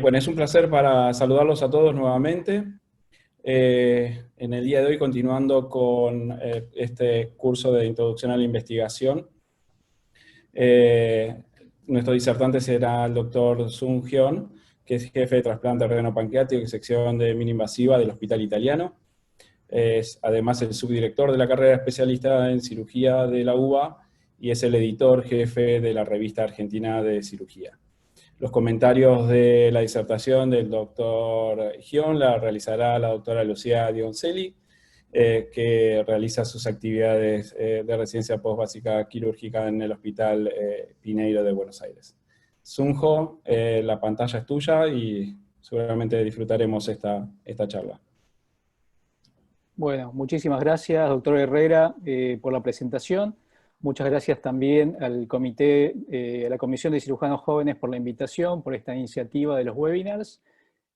Bueno, es un placer para saludarlos a todos nuevamente. En el día de hoy, continuando con este curso de Introducción a la Investigación, eh, nuestro disertante será el doctor Sung Hyun, que es jefe de trasplante renal-pancreático y sección de mini-invasiva del Hospital Italiano. Es además el subdirector de la carrera especialista en cirugía de la UBA y es el editor jefe de la revista argentina de cirugía. Los comentarios de la disertación del doctor Hyun la realizará la doctora Lucía Dioncelli, que realiza sus actividades de residencia postbásica quirúrgica en el Hospital Pineiro de Buenos Aires. Sunjo, la pantalla es tuya y seguramente disfrutaremos esta charla. Bueno, muchísimas gracias, doctor Herrera, por la presentación. Muchas gracias también al comité, a la Comisión de Cirujanos Jóvenes por la invitación, por esta iniciativa de los webinars,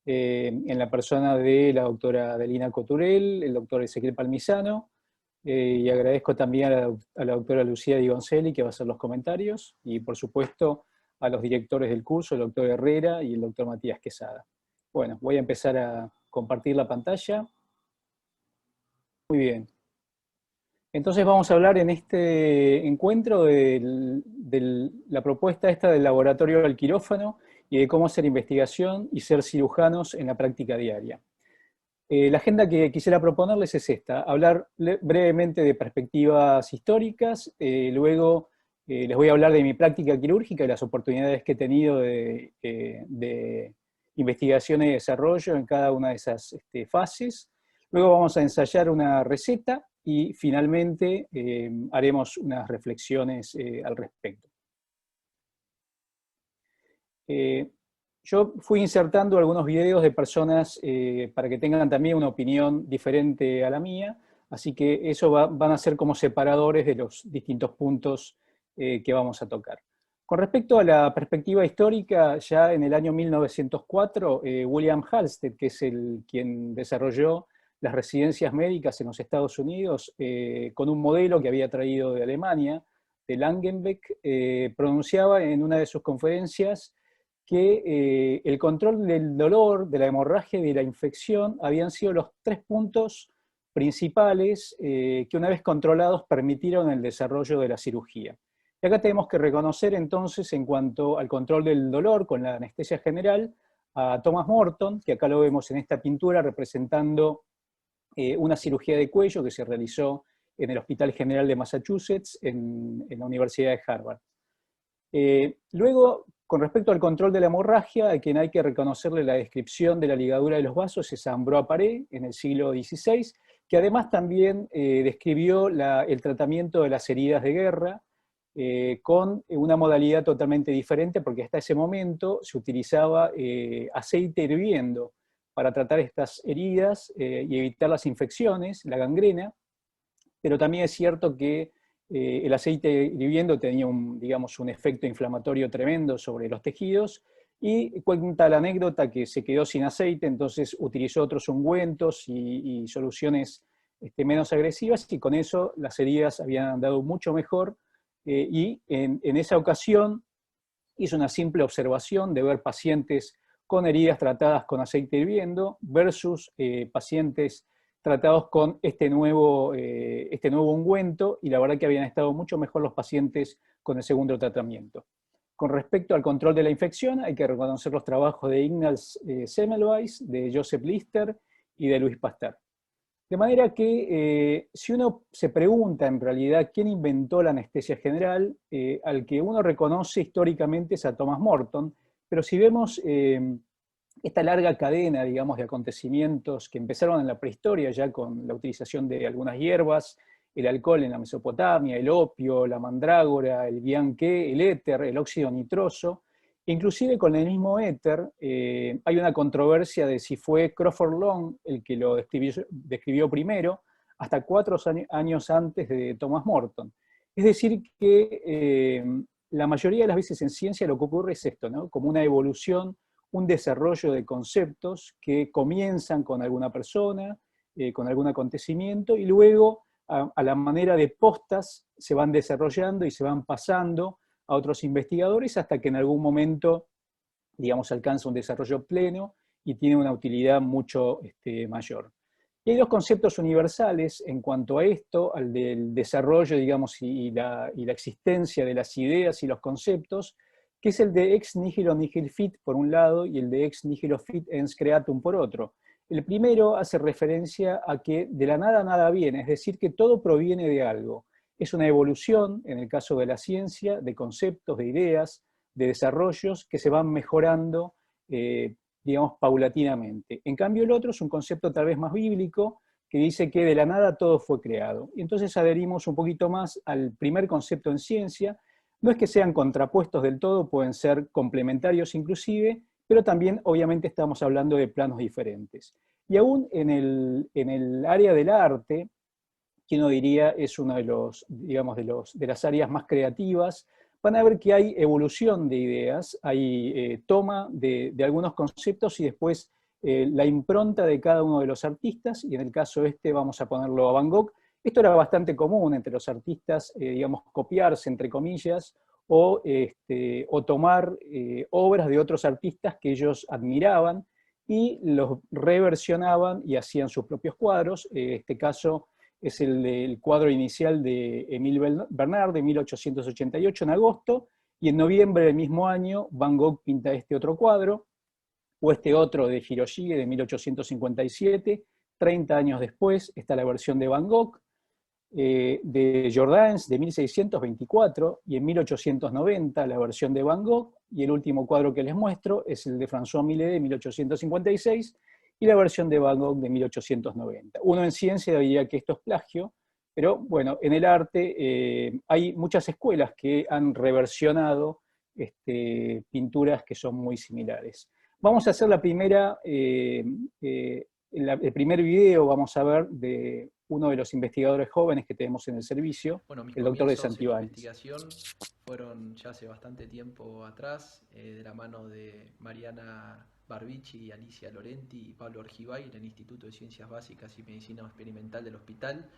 en la persona de la doctora Adelina Coturel, el doctor Ezequiel Palmisano, y agradezco también a la doctora Lucía Digoncelli, que va a hacer los comentarios, y por supuesto a los directores del curso, el doctor Herrera y el doctor Matías Quesada. Bueno, voy a empezar a compartir la pantalla. Muy bien. Entonces vamos a hablar en este encuentro de la propuesta esta del laboratorio al quirófano y de cómo hacer investigación y ser cirujanos en la práctica diaria. La agenda que quisiera proponerles es esta: hablar brevemente de perspectivas históricas, luego les voy a hablar de mi práctica quirúrgica y las oportunidades que he tenido de investigación y desarrollo en cada una de esas fases. Luego vamos a ensayar una receta y finalmente haremos unas reflexiones al respecto. Yo fui insertando algunos videos de personas para que tengan también una opinión diferente a la mía, así que eso van a ser como separadores de los distintos puntos que vamos a tocar. Con respecto a la perspectiva histórica, ya en el año 1904, William Halsted, que es quien desarrolló las residencias médicas en los Estados Unidos, con un modelo que había traído de Alemania, de Langenbeck, pronunciaba en una de sus conferencias que el control del dolor, de la hemorragia y de la infección habían sido los tres puntos principales que una vez controlados permitieron el desarrollo de la cirugía. Y acá tenemos que reconocer entonces, en cuanto al control del dolor con la anestesia general, a Thomas Morton, que acá lo vemos en esta pintura representando una cirugía de cuello que se realizó en el Hospital General de Massachusetts, en la Universidad de Harvard. Luego, con respecto al control de la hemorragia, a quien hay que reconocerle la descripción de la ligadura de los vasos es a Ambroise Paré, en el siglo XVI, que además también describió el tratamiento de las heridas de guerra, con una modalidad totalmente diferente, porque hasta ese momento se utilizaba aceite hirviendo para tratar estas heridas y evitar las infecciones, la gangrena, pero también es cierto que el aceite hirviendo tenía digamos, un efecto inflamatorio tremendo sobre los tejidos, y cuenta la anécdota que se quedó sin aceite, entonces utilizó otros ungüentos y soluciones menos agresivas, y con eso las heridas habían andado mucho mejor, y en esa ocasión hizo una simple observación de ver pacientes con heridas tratadas con aceite hirviendo versus pacientes tratados con este nuevo ungüento, y la verdad que habían estado mucho mejor los pacientes con el segundo tratamiento. Con respecto al control de la infección, hay que reconocer los trabajos de Ignaz Semmelweis, de Joseph Lister y de Louis Pasteur. De manera que si uno se pregunta en realidad quién inventó la anestesia general, al que uno reconoce históricamente es a Thomas Morton, pero si vemos esta larga cadena, digamos, de acontecimientos que empezaron en la prehistoria ya con la utilización de algunas hierbas, el alcohol en la Mesopotamia, el opio, la mandrágora, el bianqué, el éter, el óxido nitroso. Inclusive con el mismo éter hay una controversia de si fue Crawford Long el que lo describió primero, hasta 4 años antes de Thomas Morton. Es decir, que la mayoría de las veces en ciencia lo que ocurre es esto, ¿no? Como una evolución, un desarrollo de conceptos que comienzan con alguna persona, con algún acontecimiento, y luego a la manera de postas se van desarrollando y se van pasando a otros investigadores hasta que en algún momento digamos, alcanza un desarrollo pleno y tiene una utilidad mucho mayor. Y hay dos conceptos universales en cuanto a esto, al del desarrollo, digamos, y la existencia de las ideas y los conceptos, que es el de ex nihilo nihil fit por un lado y el de ex nihilo fit ens creatum por otro. El primero hace referencia a que de la nada nada viene, es decir, que todo proviene de algo. Es una evolución, en el caso de la ciencia, de conceptos, de ideas, de desarrollos que se van mejorando, digamos, paulatinamente. En cambio, el otro es un concepto tal vez más bíblico, que dice que de la nada todo fue creado. Y entonces adherimos un poquito más al primer concepto en ciencia. No es que sean contrapuestos del todo, pueden ser complementarios inclusive, pero también obviamente estamos hablando de planos diferentes. Y aún en el área del arte, que uno diría es uno de los, digamos, de las áreas más creativas, van a ver que hay evolución de ideas, hay toma de algunos conceptos y después la impronta de cada uno de los artistas, y en el caso vamos a ponerlo a Van Gogh. Esto era bastante común entre los artistas, digamos, copiarse, entre comillas, o tomar obras de otros artistas que ellos admiraban y los reversionaban y hacían sus propios cuadros. Este caso es el del cuadro inicial de Émile Bernard de 1888 en agosto, y en noviembre del mismo año Van Gogh pinta este otro cuadro, o este otro de Hiroshige de 1857, 30 años después está la versión de Van Gogh, de Jordaens de 1624, y en 1890 la versión de Van Gogh, y el último cuadro que les muestro es el de François Millet de 1856, y la versión de Van Gogh de 1890. Uno en ciencia diría que esto es plagio, pero bueno, en el arte hay muchas escuelas que han reversionado pinturas que son muy similares. Vamos a hacer la primera, el primer video, vamos a ver, de uno de los investigadores jóvenes que tenemos en el servicio, Bueno, mis el doctor de comienzos en la Santibáñez. investigación fueron ya hace bastante tiempo atrás, de la mano de Mariana Barbici, Alicia Lorenti y Pablo Orgibay en el Instituto de Ciencias Básicas y Medicina Experimental del Hospital,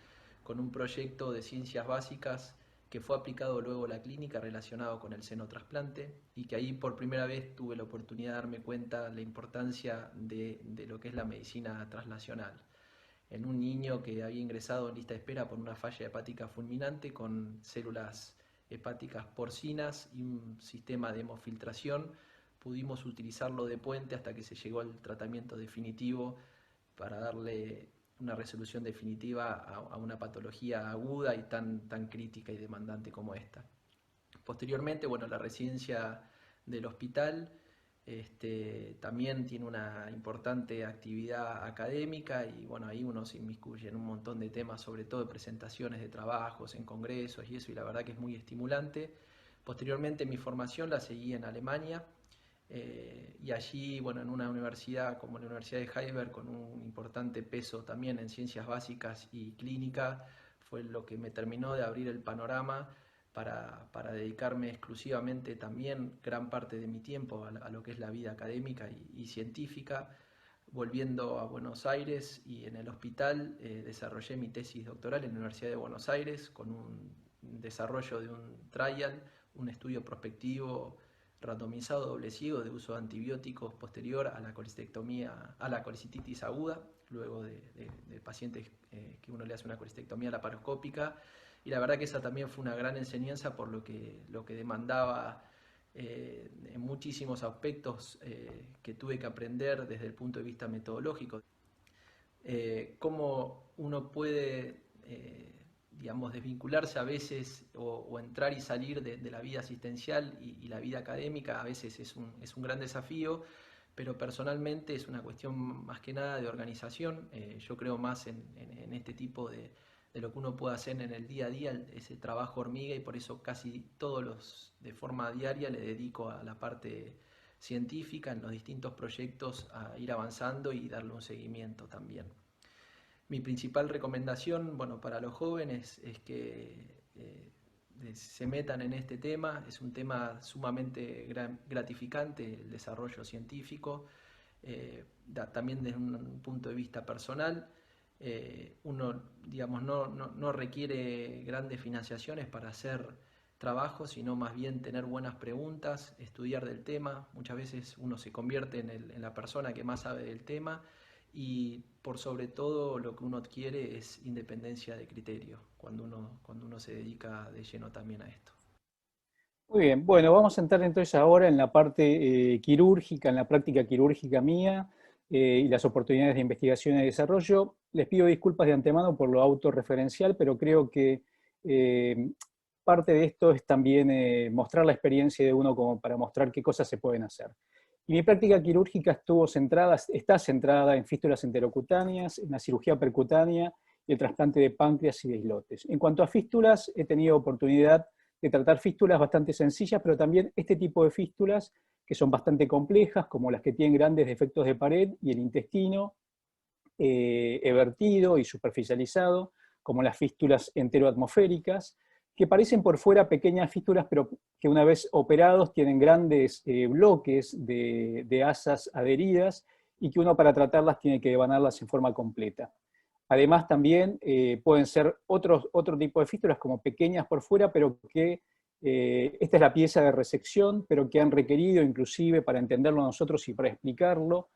con un proyecto de ciencias básicas que fue aplicado luego a la clínica relacionado con el senotrasplante, y que ahí por primera vez tuve la oportunidad de darme cuenta de la importancia de lo que es la medicina translacional en un niño que había ingresado en lista de espera por una falla hepática fulminante con células hepáticas porcinas y un sistema de hemofiltración. Pudimos utilizarlo de puente hasta que se llegó al tratamiento definitivo para darle una resolución definitiva a una patología aguda y tan crítica y demandante como esta. Posteriormente, bueno, la residencia del hospital también tiene una importante actividad académica, y bueno, ahí uno se inmiscuye en un montón de temas, sobre todo de presentaciones de trabajos en congresos y eso, y la verdad que es muy estimulante. Posteriormente mi formación la seguí en Alemania, y allí, bueno, en una universidad como la Universidad de Heidelberg, con un importante peso también en ciencias básicas y clínica, fue lo que me terminó de abrir el panorama para dedicarme exclusivamente también gran parte de mi tiempo a lo que es la vida académica y científica. Volviendo a Buenos Aires y en el hospital desarrollé mi tesis doctoral en la Universidad de Buenos Aires con un desarrollo de un trial, un estudio prospectivo randomizado doble ciego de uso de antibióticos posterior a la colecistectomía, a la colecititis aguda, luego de pacientes que uno le hace una colecistectomía laparoscópica. Y la verdad que esa también fue una gran enseñanza por lo que demandaba en muchísimos aspectos que tuve que aprender desde el punto de vista metodológico. Cómo uno puede, digamos, desvincularse a veces o entrar y salir de la vida asistencial y la vida académica, a veces es un gran desafío, pero personalmente es una cuestión más que nada de organización. Yo creo más en este tipo de lo que uno puede hacer en el día a día, ese trabajo hormiga, y por eso casi de forma diaria le dedico a la parte científica en los distintos proyectos, a ir avanzando y darle un seguimiento también. Mi principal recomendación, bueno, para los jóvenes es que se metan en este tema. Es un tema sumamente gratificante, el desarrollo científico, también desde un punto de vista personal. Uno, digamos, no requiere grandes financiaciones para hacer trabajo, sino más bien tener buenas preguntas, estudiar del tema. Muchas veces uno se convierte en la persona que más sabe del tema, y por sobre todo lo que uno quiere es independencia de criterio, cuando uno se dedica de lleno también a esto. Muy bien, bueno, vamos a entrar entonces ahora en la parte quirúrgica, en la práctica quirúrgica mía y las oportunidades de investigación y desarrollo. Les pido disculpas de antemano por lo autorreferencial, pero creo que parte de esto es también mostrar la experiencia de uno como para mostrar qué cosas se pueden hacer. Y mi práctica quirúrgica está centrada en fístulas enterocutáneas, en la cirugía percutánea y el trasplante de páncreas y de islotes. En cuanto a fístulas, he tenido oportunidad de tratar fístulas bastante sencillas, pero también este tipo de fístulas que son bastante complejas, como las que tienen grandes defectos de pared y el intestino evertido y superficializado, como las fístulas enteroatmosféricas, que parecen por fuera pequeñas fístulas, pero que una vez operados tienen grandes bloques de asas adheridas y que uno para tratarlas tiene que devanarlas en forma completa. Además también pueden ser otro tipo de fístulas como pequeñas por fuera, pero que esta es la pieza de resección, pero que han requerido inclusive para entenderlo nosotros y para explicarlo,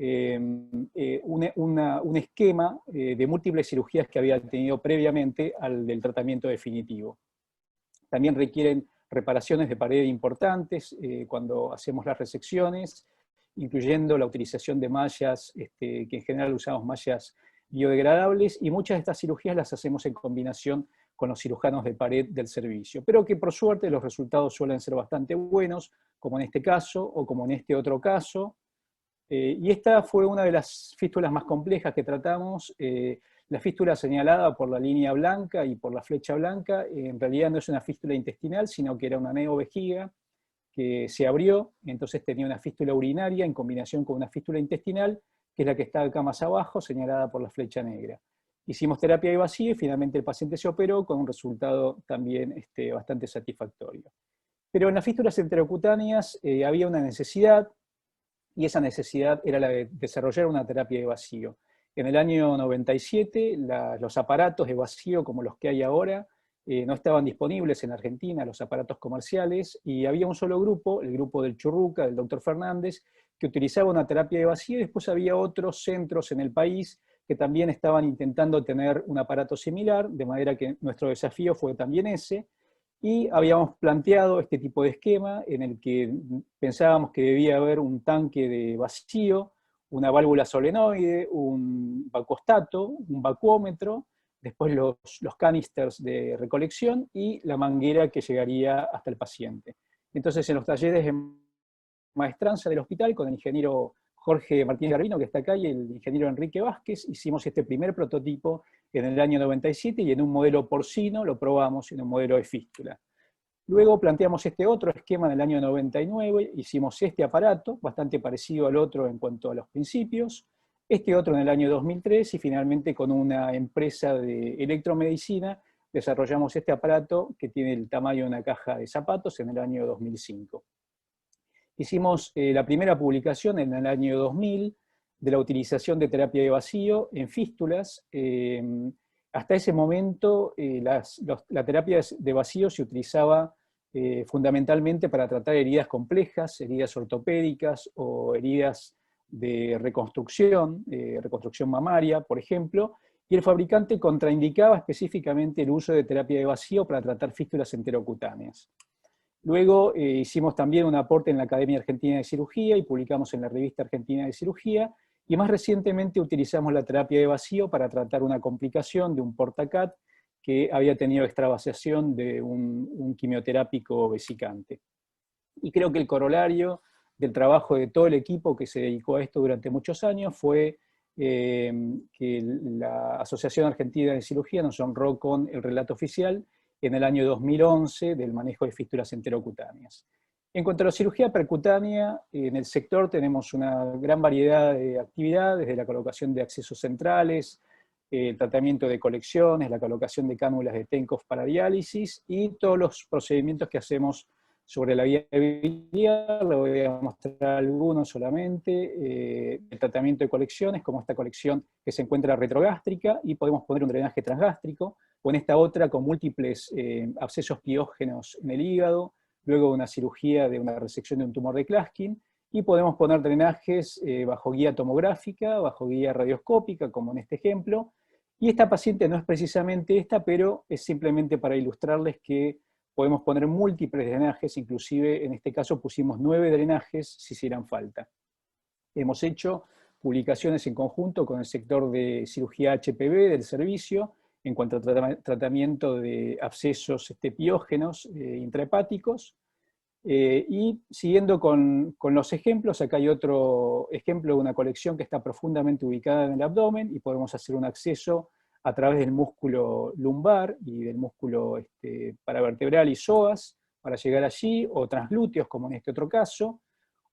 un esquema de múltiples cirugías que había tenido previamente al del tratamiento definitivo. También requieren reparaciones de pared importantes cuando hacemos las resecciones, incluyendo la utilización de mallas, que en general usamos mallas biodegradables, y muchas de estas cirugías las hacemos en combinación con los cirujanos de pared del servicio, pero que por suerte los resultados suelen ser bastante buenos, como en este caso o como en este otro caso. Y esta fue una de las fístulas más complejas que tratamos. La fístula señalada por la línea blanca y por la flecha blanca, en realidad no es una fístula intestinal, sino que era una neovejiga que se abrió, entonces tenía una fístula urinaria en combinación con una fístula intestinal, que es la que está acá más abajo, señalada por la flecha negra. Hicimos terapia de vacío y finalmente el paciente se operó con un resultado también bastante satisfactorio. Pero en las fístulas enterocutáneas había una necesidad, y esa necesidad era la de desarrollar una terapia de vacío. En el año 97, los aparatos de vacío como los que hay ahora no estaban disponibles en Argentina, los aparatos comerciales, y había un solo grupo, el grupo del Churruca, del doctor Fernández, que utilizaba una terapia de vacío, y después había otros centros en el país que también estaban intentando tener un aparato similar, de manera que nuestro desafío fue también ese, y habíamos planteado este tipo de esquema en el que pensábamos que debía haber un tanque de vacío, una válvula solenoide, un vacuostato, un vacuómetro, después los canisters de recolección y la manguera que llegaría hasta el paciente. Entonces, en los talleres de maestranza del hospital, con el ingeniero Jorge Martínez Garbino, que está acá, y el ingeniero Enrique Vázquez, hicimos este primer prototipo en el año 97, y en un modelo porcino lo probamos en un modelo de fístula. Luego planteamos este otro esquema en el año 99, hicimos este aparato, bastante parecido al otro en cuanto a los principios, este otro en el año 2003, y finalmente con una empresa de electromedicina desarrollamos este aparato que tiene el tamaño de una caja de zapatos en el año 2005. Hicimos la primera publicación en el año 2000 de la utilización de terapia de vacío en fístulas. Hasta ese momento la terapia de vacío se utilizaba fundamentalmente para tratar heridas complejas, heridas ortopédicas o heridas de reconstrucción mamaria, por ejemplo, y el fabricante contraindicaba específicamente el uso de terapia de vacío para tratar fístulas enterocutáneas. Luego hicimos también un aporte en la Academia Argentina de Cirugía y publicamos en la Revista Argentina de Cirugía, y más recientemente utilizamos la terapia de vacío para tratar una complicación de un portacat que había tenido extravasación de un quimioterápico vesicante. Y creo que el corolario del trabajo de todo el equipo que se dedicó a esto durante muchos años fue que la Asociación Argentina de Cirugía nos honró con el relato oficial en el año 2011 del manejo de fístulas enterocutáneas. En cuanto a la cirugía percutánea, en el sector tenemos una gran variedad de actividades, desde la colocación de accesos centrales, el tratamiento de colecciones, la colocación de cánulas de Tenkov para diálisis, y todos los procedimientos que hacemos sobre la viabilidad. Le voy a mostrar algunos solamente. El tratamiento de colecciones, como esta colección que se encuentra retrogástrica, y podemos poner un drenaje transgástrico. o en esta otra con múltiples abscesos piógenos en el hígado, luego una cirugía de una resección de un tumor de Klatskin, y podemos poner drenajes bajo guía tomográfica, bajo guía radioscópica, como en este ejemplo. Y esta paciente no es precisamente esta, pero es simplemente para ilustrarles que podemos poner múltiples drenajes, inclusive en este caso pusimos 9 drenajes si hicieran falta. Hemos hecho publicaciones en conjunto con el sector de cirugía HPV del servicio, en cuanto a tratamiento de abscesos piógenos intrahepáticos. Y siguiendo con los ejemplos, acá hay otro ejemplo de una colección que está profundamente ubicada en el abdomen y podemos hacer un acceso a través del músculo lumbar y del músculo paravertebral y psoas para llegar allí, o transglúteos como en este otro caso,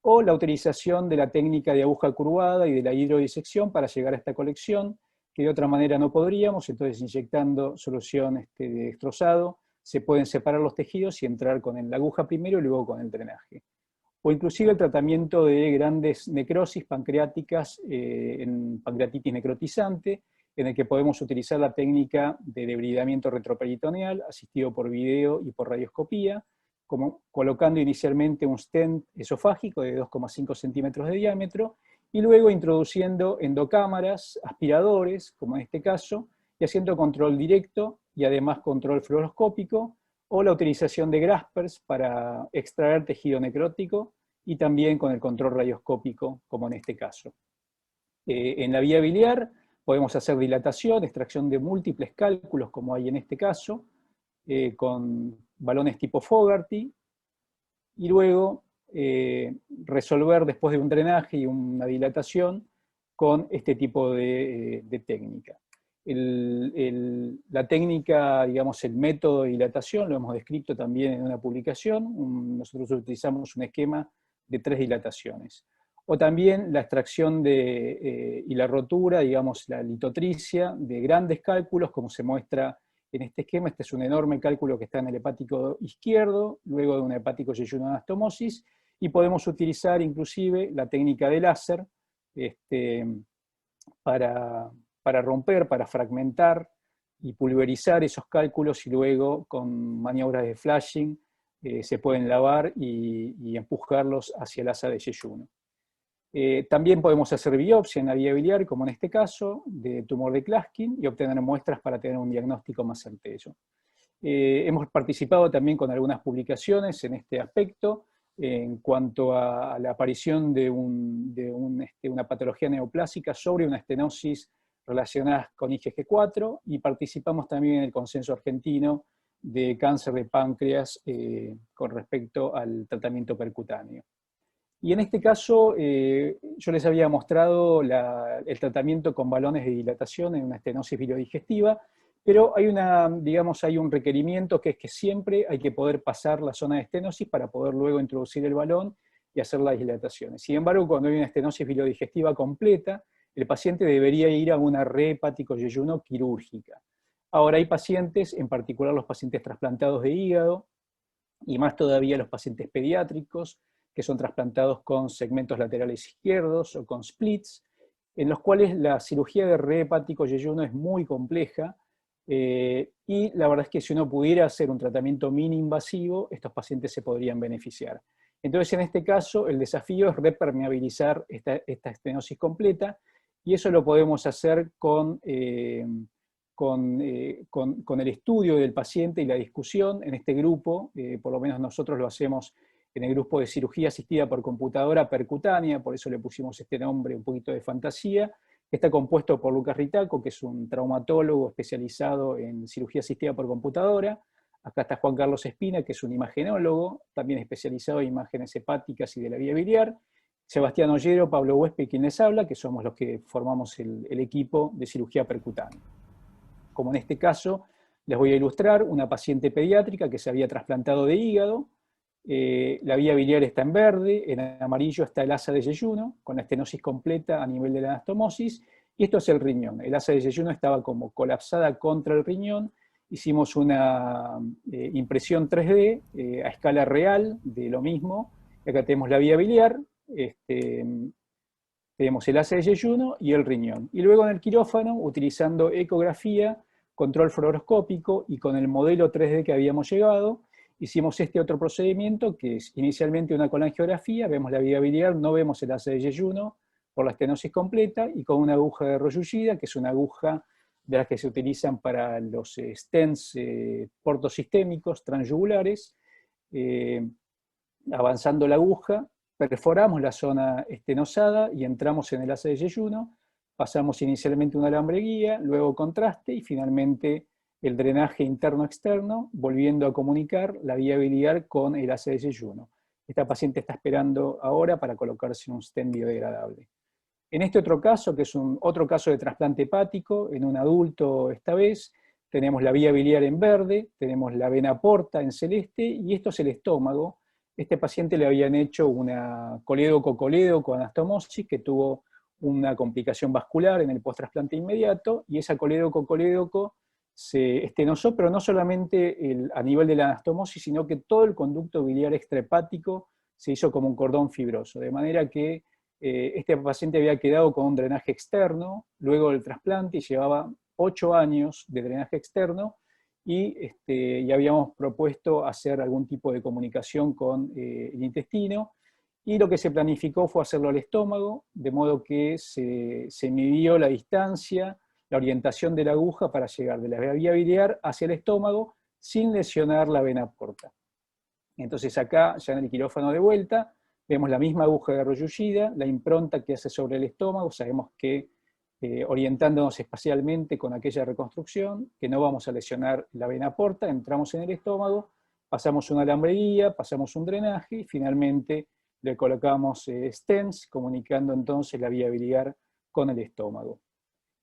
o la utilización de la técnica de aguja curvada y de la hidrodisección para llegar a esta colección, que de otra manera no podríamos. Entonces, inyectando solución de destrozado, se pueden separar los tejidos y entrar con la aguja primero y luego con el drenaje. O inclusive el tratamiento de grandes necrosis pancreáticas en pancreatitis necrotizante, en el que podemos utilizar la técnica de debridamiento retroperitoneal, asistido por video y por radioscopía, como colocando inicialmente un stent esofágico de 2,5 centímetros de diámetro, y luego introduciendo endocámaras, aspiradores, como en este caso, y haciendo control directo y además control fluoroscópico, o la utilización de graspers para extraer tejido necrótico, y también con el control radioscópico, como en este caso. En la vía biliar podemos hacer dilatación, extracción de múltiples cálculos, como hay en este caso, con balones tipo Fogarty, y luego resolver después de un drenaje y una dilatación con este tipo de técnica. La técnica, digamos, el método de dilatación, lo hemos descrito también en una publicación. Nosotros utilizamos un esquema de 3 dilataciones. O también la extracción y la rotura, digamos, la litotricia de grandes cálculos, como se muestra en este esquema. Este es un enorme cálculo que está en el hepático izquierdo, luego de un hepático yeyuno anastomosis, y podemos utilizar inclusive la técnica de láser para romper, para fragmentar y pulverizar esos cálculos, y luego con maniobras de flashing se pueden lavar y empujarlos hacia el asa de yeyuno. También podemos hacer biopsia en la vía biliar, como en este caso, de tumor de Klatskin, y obtener muestras para tener un diagnóstico más certero. Hemos participado también con algunas publicaciones en este aspecto, en cuanto a la aparición de una patología neoplásica sobre una estenosis relacionada con IgG4, y participamos también en el consenso argentino de cáncer de páncreas con respecto al tratamiento percutáneo. Y en este caso, yo les había mostrado el tratamiento con balones de dilatación en una estenosis biliodigestiva, pero hay un requerimiento, que es que siempre hay que poder pasar la zona de estenosis para poder luego introducir el balón y hacer las dilataciones. Sin embargo, cuando hay una estenosis biliodigestiva completa, el paciente debería ir a una re-hepático-yeyuno quirúrgica. Ahora, hay pacientes, en particular los pacientes trasplantados de hígado, y más todavía los pacientes pediátricos, que son trasplantados con segmentos laterales izquierdos o con splits, en los cuales la cirugía de re-hepático-yeyuno es muy compleja, y la verdad es que si uno pudiera hacer un tratamiento mini-invasivo, estos pacientes se podrían beneficiar. Entonces, en este caso, el desafío es repermeabilizar esta estenosis completa, y eso lo podemos hacer con el estudio del paciente y la discusión en este grupo. Por lo menos nosotros lo hacemos en el grupo de cirugía asistida por computadora percutánea, por eso le pusimos este nombre un poquito de fantasía, que está compuesto por Lucas Ritaco, que es un traumatólogo especializado en cirugía asistida por computadora. Acá está Juan Carlos Espina, que es un imagenólogo, también especializado en imágenes hepáticas y de la vía biliar. Sebastián Ollero, Pablo Huespe, quien les habla, que somos los que formamos el equipo de cirugía percutánea. Como en este caso, les voy a ilustrar una paciente pediátrica que se había trasplantado de hígado. La vía biliar está en verde, en amarillo está el asa de yeyuno, con la estenosis completa a nivel de la anastomosis, y esto es el riñón. El asa de yeyuno estaba como colapsada contra el riñón. Hicimos una impresión 3D a escala real de lo mismo. Acá tenemos la vía biliar, tenemos el asa de yeyuno y el riñón. Y luego en el quirófano, utilizando ecografía, control fluoroscópico, y con el modelo 3D que habíamos llegado, hicimos este otro procedimiento, que es inicialmente una colangiografía, vemos la vía biliar, no vemos el asa de yeyuno por la estenosis completa, y con una aguja de Royushida, que es una aguja de las que se utilizan para los stents portosistémicos transyugulares, avanzando la aguja, perforamos la zona estenosada y entramos en el asa de yeyuno, pasamos inicialmente un alambre guía, luego contraste y finalmente el drenaje interno-externo, volviendo a comunicar la vía biliar con el asa de yeyuno. Esta paciente está esperando ahora para colocarse un stent biodegradable. En este otro caso, que es otro caso de trasplante hepático, en un adulto esta vez, tenemos la vía biliar en verde, tenemos la vena porta en celeste, y esto es el estómago. Este paciente le habían hecho una colédoco anastomosis que tuvo una complicación vascular en el post-trasplante inmediato, y esa colédoco se estenosó, pero no solamente a nivel de la anastomosis, sino que todo el conducto biliar extrahepático se hizo como un cordón fibroso, de manera que este paciente había quedado con un drenaje externo, luego del trasplante, y llevaba 8 años de drenaje externo, y habíamos propuesto hacer algún tipo de comunicación con el intestino, y lo que se planificó fue hacerlo al estómago, de modo que se midió la distancia, la orientación de la aguja para llegar de la vía biliar hacia el estómago sin lesionar la vena porta. Entonces acá, ya en el quirófano de vuelta, vemos la misma aguja de Royushida, la impronta que hace sobre el estómago, sabemos que orientándonos espacialmente con aquella reconstrucción, que no vamos a lesionar la vena porta, entramos en el estómago, pasamos un alambre guía, pasamos un drenaje, y finalmente le colocamos stents, comunicando entonces la vía biliar con el estómago.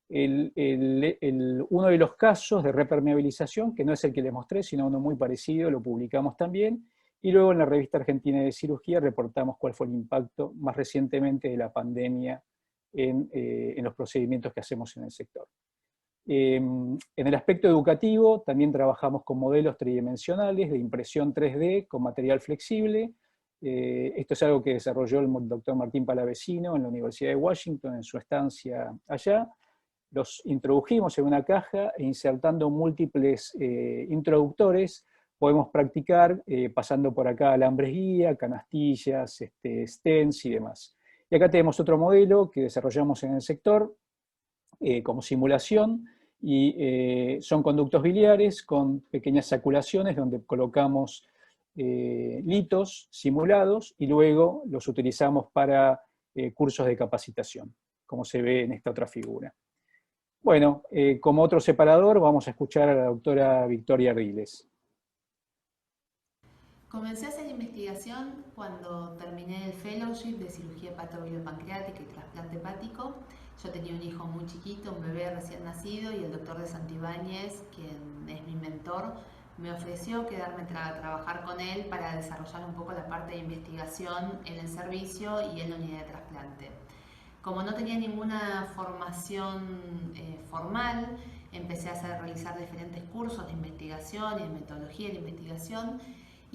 Uno de los casos de repermeabilización, que no es el que les mostré, sino uno muy parecido, lo publicamos también, y luego en la Revista Argentina de Cirugía reportamos cuál fue el impacto más recientemente de la pandemia en los procedimientos que hacemos en el sector. En el aspecto educativo también trabajamos con modelos tridimensionales de impresión 3D con material flexible. Esto es algo que desarrolló el doctor Martín Palavecino en la Universidad de Washington en su estancia allá. Los introdujimos en una caja e insertando múltiples introductores podemos practicar pasando por acá alambres guía, canastillas, stents y demás. Y acá tenemos otro modelo que desarrollamos en el sector como simulación, y son conductos biliares con pequeñas saculaciones donde colocamos litos simulados y luego los utilizamos para cursos de capacitación, como se ve en esta otra figura. Bueno, como otro separador vamos a escuchar a la doctora Victoria Ardiles. Comencé a hacer investigación cuando terminé el fellowship de cirugía hepatobiliopancreática y trasplante hepático. Yo tenía un hijo muy chiquito, un bebé recién nacido, y el doctor de Santibáñez, quien es mi mentor, me ofreció quedarme a trabajar con él para desarrollar un poco la parte de investigación en el servicio y en la unidad de trasplante. Como no tenía ninguna formación formal, empecé a realizar diferentes cursos de investigación y de metodología de investigación,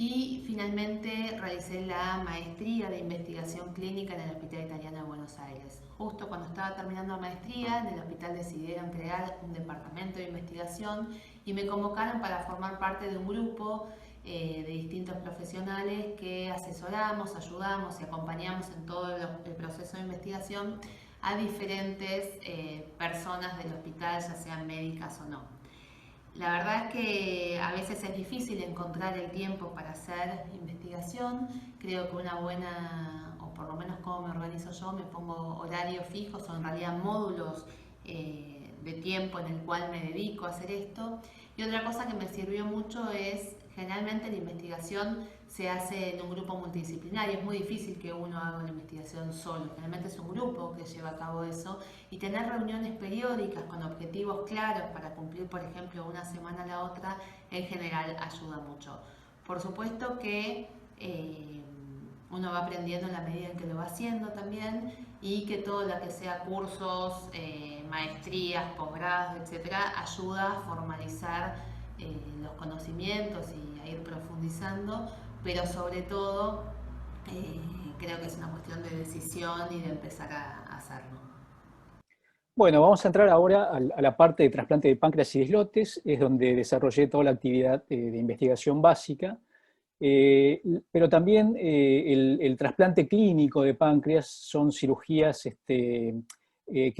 y finalmente realicé la maestría de investigación clínica en el Hospital Italiano de Buenos Aires. Justo cuando estaba terminando la maestría, en el hospital decidieron crear un departamento de investigación y me convocaron para formar parte de un grupo de distintos profesionales que asesoramos, ayudamos y acompañamos en todo el proceso de investigación a diferentes personas del hospital, ya sean médicas o no. La verdad es que a veces es difícil encontrar el tiempo para hacer investigación. Creo que una buena, o por lo menos como me organizo yo, me pongo horarios fijos o en realidad módulos de tiempo en el cual me dedico a hacer esto. Y otra cosa que me sirvió mucho es, generalmente la investigación se hace en un grupo multidisciplinario. Es muy difícil que uno haga una investigación solo, generalmente es un grupo que lleva a cabo eso, y tener reuniones periódicas con objetivos claros para cumplir, por ejemplo, una semana a la otra, en general ayuda mucho. Por supuesto que uno va aprendiendo en la medida en que lo va haciendo también, y que todo lo que sea cursos, maestrías, posgrados, etcétera, ayuda a formalizar los conocimientos y a ir profundizando, pero sobre todo creo que es una cuestión de decisión y de empezar a hacerlo. Bueno, vamos a entrar ahora a la parte de trasplante de páncreas y de islotes, es donde desarrollé toda la actividad de investigación básica, pero también el trasplante clínico de páncreas son cirugías que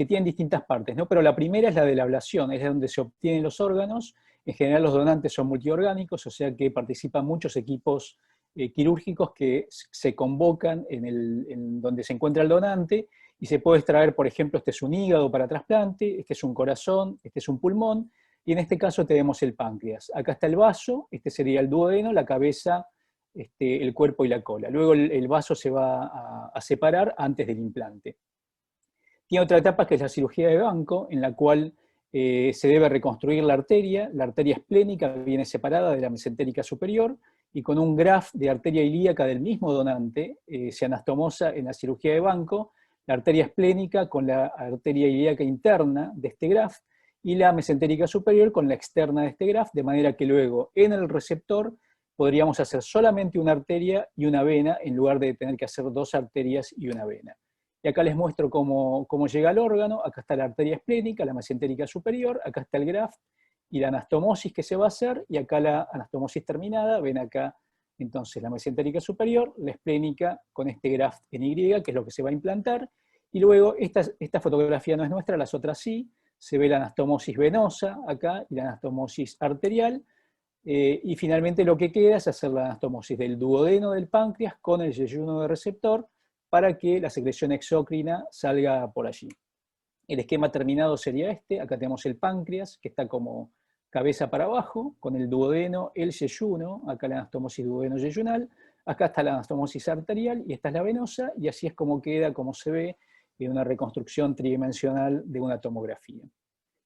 tienen distintas partes, ¿no? Pero la primera es la de la ablación, es donde se obtienen los órganos. En general los donantes son multiorgánicos, o sea que participan muchos equipos quirúrgicos que se convocan en donde se encuentra el donante, y se puede extraer, por ejemplo, este es un hígado para trasplante, este es un corazón, este es un pulmón, y en este caso tenemos el páncreas. Acá está el vaso, este sería el duodeno, la cabeza, el cuerpo y la cola. Luego el vaso se va a separar antes del implante. Tiene otra etapa que es la cirugía de banco, en la cual se debe reconstruir la arteria esplénica viene separada de la mesentérica superior, y con un graft de arteria ilíaca del mismo donante se anastomosa en la cirugía de banco, la arteria esplénica con la arteria ilíaca interna de este graft, y la mesentérica superior con la externa de este graft, de manera que luego en el receptor podríamos hacer solamente una arteria y una vena, en lugar de tener que hacer 2 arterias y una vena. Y acá les muestro cómo llega al órgano. Acá está la arteria esplénica, la mesentérica superior, acá está el graft y la anastomosis que se va a hacer, y acá la anastomosis terminada. Ven acá entonces la mesentérica superior, la esplénica con este graft en Y, que es lo que se va a implantar, y luego esta fotografía no es nuestra, las otras sí, se ve la anastomosis venosa acá y la anastomosis arterial, y finalmente lo que queda es hacer la anastomosis del duodeno del páncreas con el yeyuno de receptor para que la secreción exócrina salga por allí. El esquema terminado sería este. Acá tenemos el páncreas, que está como cabeza para abajo, con el duodeno, el yeyuno, acá la anastomosis duodeno-yeyunal, acá está la anastomosis arterial, y esta es la venosa, y así es como queda, como se ve, en una reconstrucción tridimensional de una tomografía.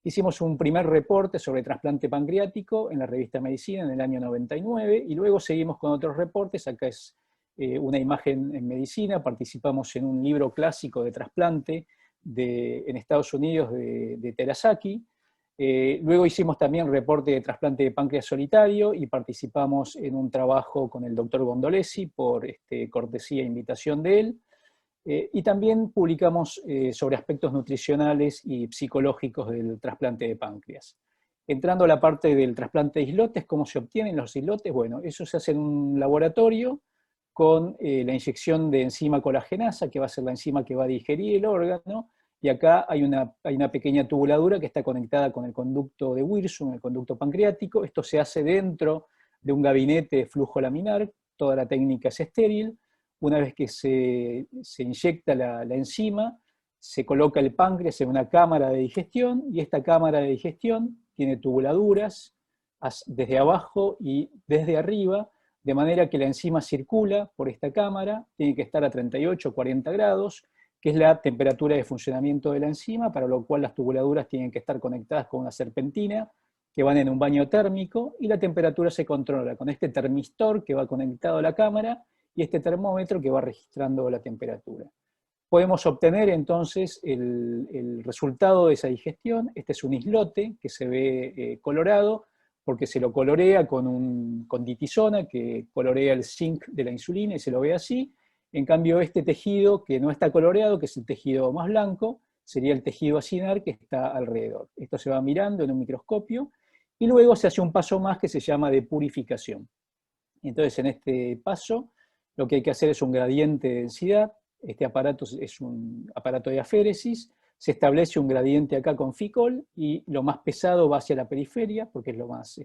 Hicimos un primer reporte sobre trasplante pancreático en la revista Medicina en el año 99, y luego seguimos con otros reportes. Acá es una imagen en Medicina. Participamos en un libro clásico de trasplante en Estados Unidos de Terasaki. Luego hicimos también reporte de trasplante de páncreas solitario, y participamos en un trabajo con el doctor Gondolesi por cortesía e invitación de él. Y también publicamos sobre aspectos nutricionales y psicológicos del trasplante de páncreas. Entrando a la parte del trasplante de islotes, ¿cómo se obtienen los islotes? Bueno, eso se hace en un laboratorio con la inyección de enzima colagenasa, que va a ser la enzima que va a digerir el órgano, y acá hay una pequeña tubuladura que está conectada con el conducto de Wirsum, el conducto pancreático. Esto se hace dentro de un gabinete de flujo laminar, toda la técnica es estéril. Una vez que se inyecta la enzima, se coloca el páncreas en una cámara de digestión, y esta cámara de digestión tiene tubuladuras desde abajo y desde arriba, de manera que la enzima circula por esta cámara, tiene que estar a 38 o 40 grados, que es la temperatura de funcionamiento de la enzima, para lo cual las tubuladuras tienen que estar conectadas con una serpentina, que van en un baño térmico, y la temperatura se controla con este termistor que va conectado a la cámara, y este termómetro que va registrando la temperatura. Podemos obtener entonces el resultado de esa digestión. Este es un islote que se ve colorado, porque se lo colorea con ditisona, que colorea el zinc de la insulina, y se lo ve así. En cambio, este tejido que no está coloreado, que es el tejido más blanco, sería el tejido acinar que está alrededor. Esto se va mirando en un microscopio, y luego se hace un paso más que se llama de purificación. Entonces, en este paso, lo que hay que hacer es un gradiente de densidad. Este aparato es un aparato de aféresis. Se establece un gradiente acá con Ficol, y lo más pesado va hacia la periferia, porque es lo más,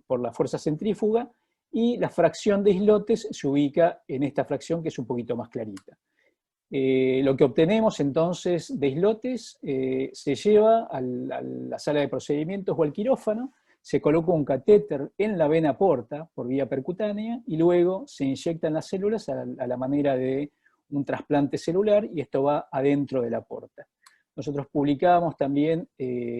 por la fuerza centrífuga, y la fracción de islotes se ubica en esta fracción, que es un poquito más clarita. Lo que obtenemos entonces de islotes se lleva a la sala de procedimientos o al quirófano, se coloca un catéter en la vena porta por vía percutánea, y luego se inyectan las células a la manera de un trasplante celular, y esto va adentro de la porta. Nosotros publicamos también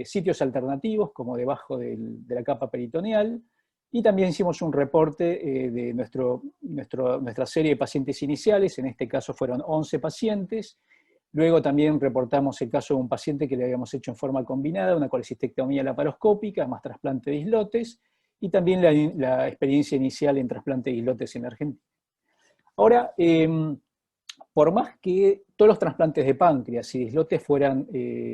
sitios alternativos, como debajo de la capa peritoneal, y también hicimos un reporte de nuestra serie de pacientes iniciales. En este caso fueron 11 pacientes. Luego también reportamos el caso de un paciente que le habíamos hecho en forma combinada, una colecistectomía laparoscópica más trasplante de islotes, y también la experiencia inicial en trasplante de islotes en Argentina. Ahora, por más que todos los trasplantes de páncreas y de islotes fueran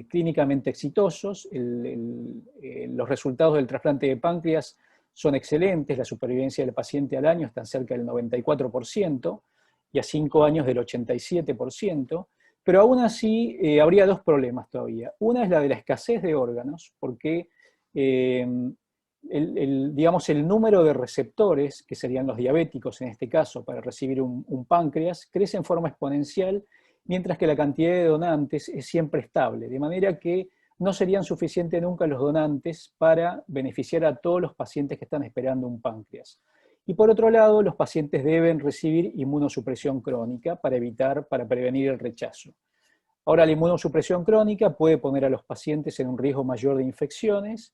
clínicamente exitosos. Los resultados del trasplante de páncreas son excelentes, la supervivencia del paciente al año está cerca del 94% y a 5 años del 87%, pero aún así habría dos problemas todavía. Una es la de la escasez de órganos, porque digamos, el número de receptores, que serían los diabéticos en este caso, para recibir un páncreas, crece en forma exponencial, mientras que la cantidad de donantes es siempre estable, de manera que no serían suficientes nunca los donantes para beneficiar a todos los pacientes que están esperando un páncreas. Y por otro lado, los pacientes deben recibir inmunosupresión crónica para prevenir el rechazo. Ahora, la inmunosupresión crónica puede poner a los pacientes en un riesgo mayor de infecciones,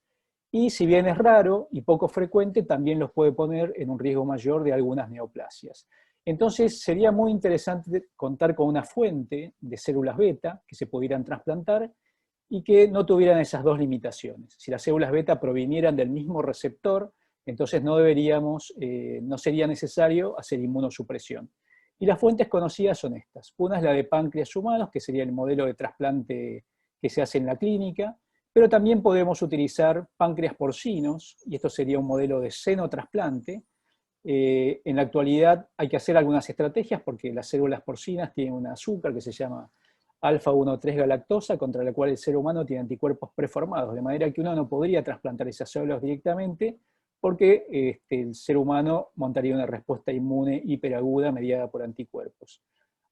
y si bien es raro y poco frecuente, también los puede poner en un riesgo mayor de algunas neoplasias. Entonces sería muy interesante contar con una fuente de células beta que se pudieran trasplantar y que no tuvieran esas dos limitaciones. Si las células beta provinieran del mismo receptor, entonces no sería necesario hacer inmunosupresión. Y las fuentes conocidas son estas. Una es la de páncreas humanos, que sería el modelo de trasplante que se hace en la clínica, pero también podemos utilizar páncreas porcinos, y esto sería un modelo de senotrasplante. En la actualidad hay que hacer algunas estrategias porque las células porcinas tienen un azúcar que se llama alfa-1,3 galactosa, contra la cual el ser humano tiene anticuerpos preformados, de manera que uno no podría trasplantar esas células directamente porque el ser humano montaría una respuesta inmune hiperaguda mediada por anticuerpos.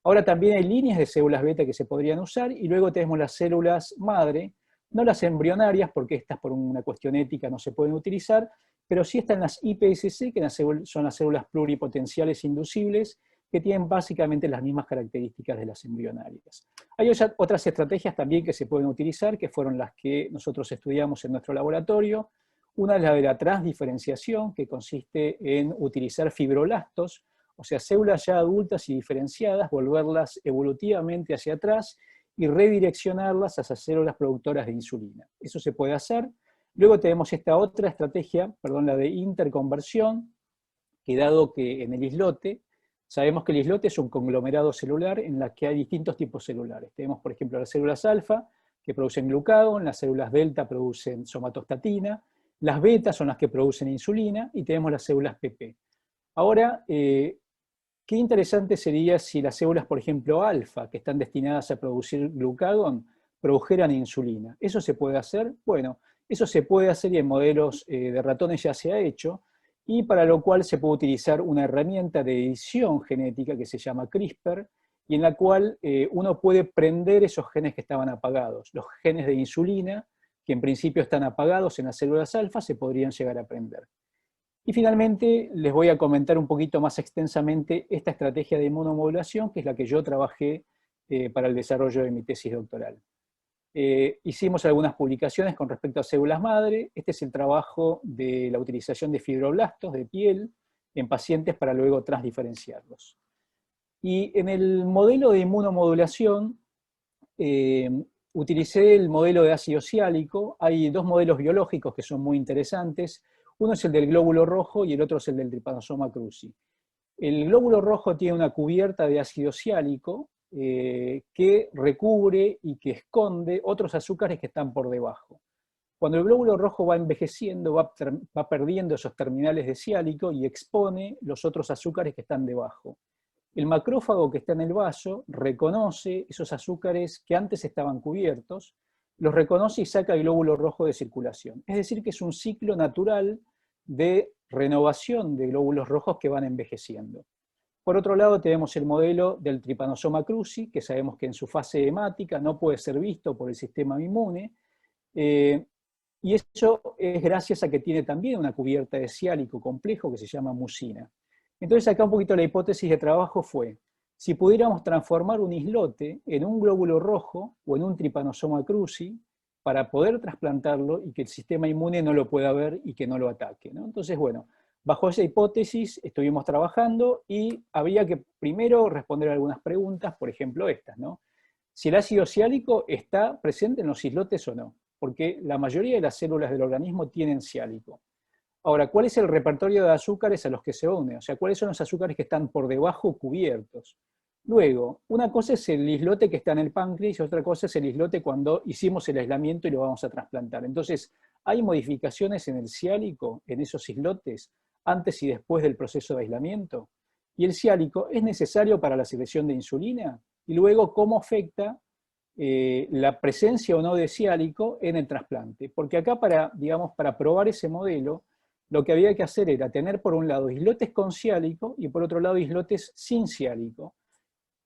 Ahora también hay líneas de células beta que se podrían usar, y luego tenemos las células madre, no las embrionarias, porque estas por una cuestión ética no se pueden utilizar, pero sí están las iPSC, que son las células pluripotenciales inducibles, que tienen básicamente las mismas características de las embrionarias. Hay otras estrategias también que se pueden utilizar, que fueron las que nosotros estudiamos en nuestro laboratorio. Una es la de la transdiferenciación, que consiste en utilizar fibroblastos, o sea, células ya adultas y diferenciadas, volverlas evolutivamente hacia atrás y redireccionarlas hacia células productoras de insulina. Eso se puede hacer. Luego tenemos esta otra estrategia, la de interconversión, que dado que en el islote, sabemos que el islote es un conglomerado celular en la que hay distintos tipos celulares. Tenemos, por ejemplo, las células alfa, que producen glucagón, las células delta producen somatostatina, las beta son las que producen insulina, y tenemos las células PP. Ahora, qué interesante sería si las células, por ejemplo, alfa, que están destinadas a producir glucagón, produjeran insulina. ¿Eso se puede hacer? Bueno, eso se puede hacer y en modelos de ratones ya se ha hecho, y para lo cual se puede utilizar una herramienta de edición genética que se llama CRISPR, y en la cual uno puede prender esos genes que estaban apagados. Los genes de insulina, que en principio están apagados en las células alfa, se podrían llegar a prender. Y finalmente les voy a comentar un poquito más extensamente esta estrategia de inmunomodulación, que es la que yo trabajé para el desarrollo de mi tesis doctoral. Hicimos algunas publicaciones con respecto a células madre. Este es el trabajo de la utilización de fibroblastos de piel en pacientes para luego transdiferenciarlos. Y en el modelo de inmunomodulación utilicé el modelo de ácido siálico. Hay dos modelos biológicos que son muy interesantes. Uno es el del glóbulo rojo y el otro es el del Trypanosoma cruzi. El glóbulo rojo tiene una cubierta de ácido siálico que recubre y que esconde otros azúcares que están por debajo. Cuando el glóbulo rojo va envejeciendo, va perdiendo esos terminales de siálico y expone los otros azúcares que están debajo. El macrófago que está en el vaso reconoce esos azúcares que antes estaban cubiertos, los reconoce y saca el glóbulo rojo de circulación. Es decir, que es un ciclo natural de renovación de glóbulos rojos que van envejeciendo. Por otro lado, tenemos el modelo del Trypanosoma cruzi, que sabemos que en su fase hemática no puede ser visto por el sistema inmune, y eso es gracias a que tiene también una cubierta de siálico complejo que se llama mucina. Entonces acá un poquito la hipótesis de trabajo fue, si pudiéramos transformar un islote en un glóbulo rojo o en un Trypanosoma cruzi, para poder trasplantarlo y que el sistema inmune no lo pueda ver y que no lo ataque, ¿no? Entonces, bueno, bajo esa hipótesis estuvimos trabajando y había que primero responder algunas preguntas, por ejemplo estas, ¿no? Si el ácido siálico está presente en los islotes o no, porque la mayoría de las células del organismo tienen siálico. Ahora, ¿cuál es el repertorio de azúcares a los que se une? O sea, ¿cuáles son los azúcares que están por debajo cubiertos? Luego, una cosa es el islote que está en el páncreas y otra cosa es el islote cuando hicimos el aislamiento y lo vamos a trasplantar. Entonces, hay modificaciones en el ciálico, en esos islotes, antes y después del proceso de aislamiento. Y el ciálico es necesario para la secreción de insulina. Y luego, ¿cómo afecta la presencia o no de ciálico en el trasplante? Porque acá, digamos, para probar ese modelo, lo que había que hacer era tener por un lado islotes con ciálico y por otro lado islotes sin ciálico.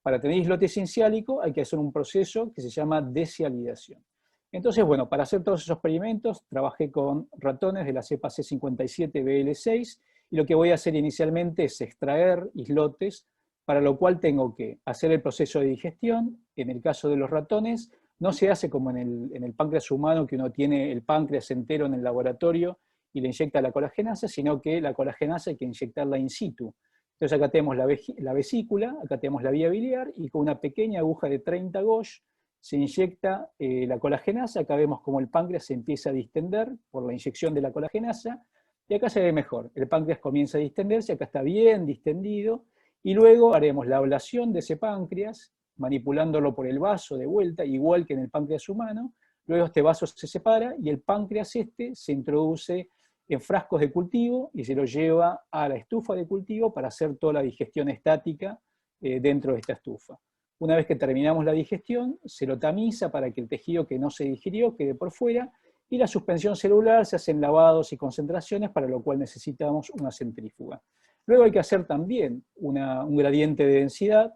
Para tener islotes sin ciálico hay que hacer un proceso que se llama descialidación. Entonces, bueno, para hacer todos esos experimentos trabajé con ratones de la cepa C57BL6 y lo que voy a hacer inicialmente es extraer islotes, para lo cual tengo que hacer el proceso de digestión. En el caso de los ratones no se hace como en el páncreas humano, que uno tiene el páncreas entero en el laboratorio y le inyecta la colagenasa, sino que la colagenasa hay que inyectarla in situ. Entonces acá tenemos la vesícula, acá tenemos la vía biliar, y con una pequeña aguja de 30 Gauge se inyecta la colagenasa. Acá vemos cómo el páncreas se empieza a distender por la inyección de la colagenasa, y acá se ve mejor. El páncreas comienza a distenderse, acá está bien distendido, y luego haremos la ablación de ese páncreas, manipulándolo por el vaso de vuelta, igual que en el páncreas humano. Luego este vaso se separa y el páncreas se introduce en frascos de cultivo y se lo lleva a la estufa de cultivo para hacer toda la digestión estática dentro de esta estufa. Una vez que terminamos la digestión, se lo tamiza para que el tejido que no se digirió quede por fuera, y la suspensión celular se hacen lavados y concentraciones, para lo cual necesitamos una centrífuga. Luego hay que hacer también un gradiente de densidad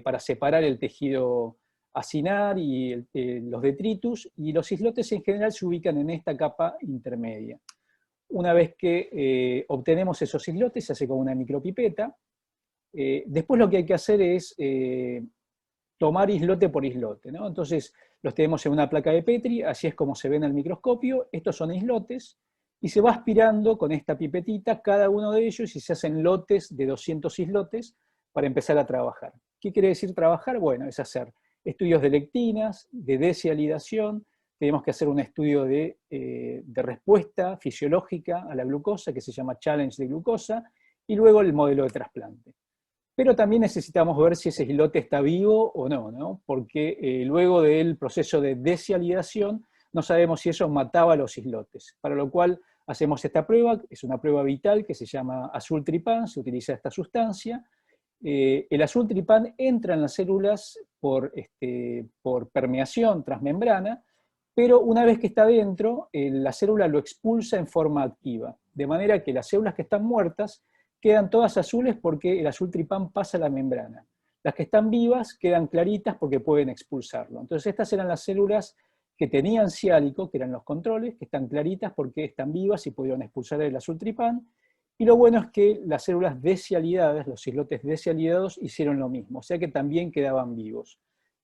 para separar el tejido acinar y los detritus, y los islotes en general se ubican en esta capa intermedia. Una vez que obtenemos esos islotes, se hace con una micropipeta. Después lo que hay que hacer es tomar islote por islote, ¿no? Entonces los tenemos en una placa de Petri, así es como se ven al microscopio. Estos son islotes, y se va aspirando con esta pipetita cada uno de ellos, y se hacen lotes de 200 islotes para empezar a trabajar. ¿Qué quiere decir trabajar? Bueno, es hacer estudios de lectinas, de deshialidación. Tenemos que hacer un estudio de respuesta fisiológica a la glucosa, que se llama challenge de glucosa, y luego el modelo de trasplante. Pero también necesitamos ver si ese islote está vivo o no, ¿no? Porque luego del proceso de deshialidación no sabemos si eso mataba a los islotes, para lo cual hacemos esta prueba. Es una prueba vital que se llama azultripán, se utiliza esta sustancia. El azultripán entra en las células por permeación transmembrana, pero una vez que está dentro, la célula lo expulsa en forma activa, de manera que las células que están muertas quedan todas azules porque el azultripán pasa la membrana. Las que están vivas quedan claritas porque pueden expulsarlo. Entonces estas eran las células que tenían ciálico, que eran los controles, que están claritas porque están vivas y pudieron expulsar el azultripán. Y lo bueno es que las células deshialidadas, los islotes deshialidados, hicieron lo mismo, o sea que también quedaban vivos.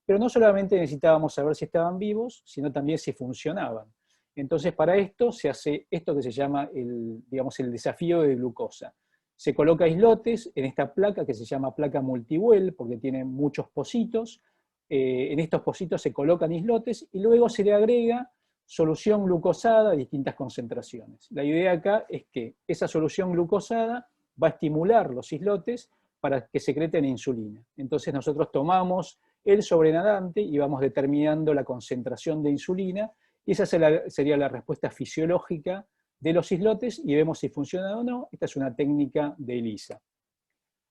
Pero no solamente necesitábamos saber si estaban vivos, sino también si funcionaban. Entonces para esto se hace esto que se llama el desafío de glucosa. Se coloca islotes en esta placa que se llama placa multiwell, porque tiene muchos pocitos. En estos pocitos se colocan islotes y luego se le agrega solución glucosada a distintas concentraciones. La idea acá es que esa solución glucosada va a estimular los islotes para que secreten insulina. Entonces nosotros tomamos el sobrenadante y vamos determinando la concentración de insulina, y esa sería la respuesta fisiológica de los islotes, y vemos si funciona o no. Esta es una técnica de ELISA.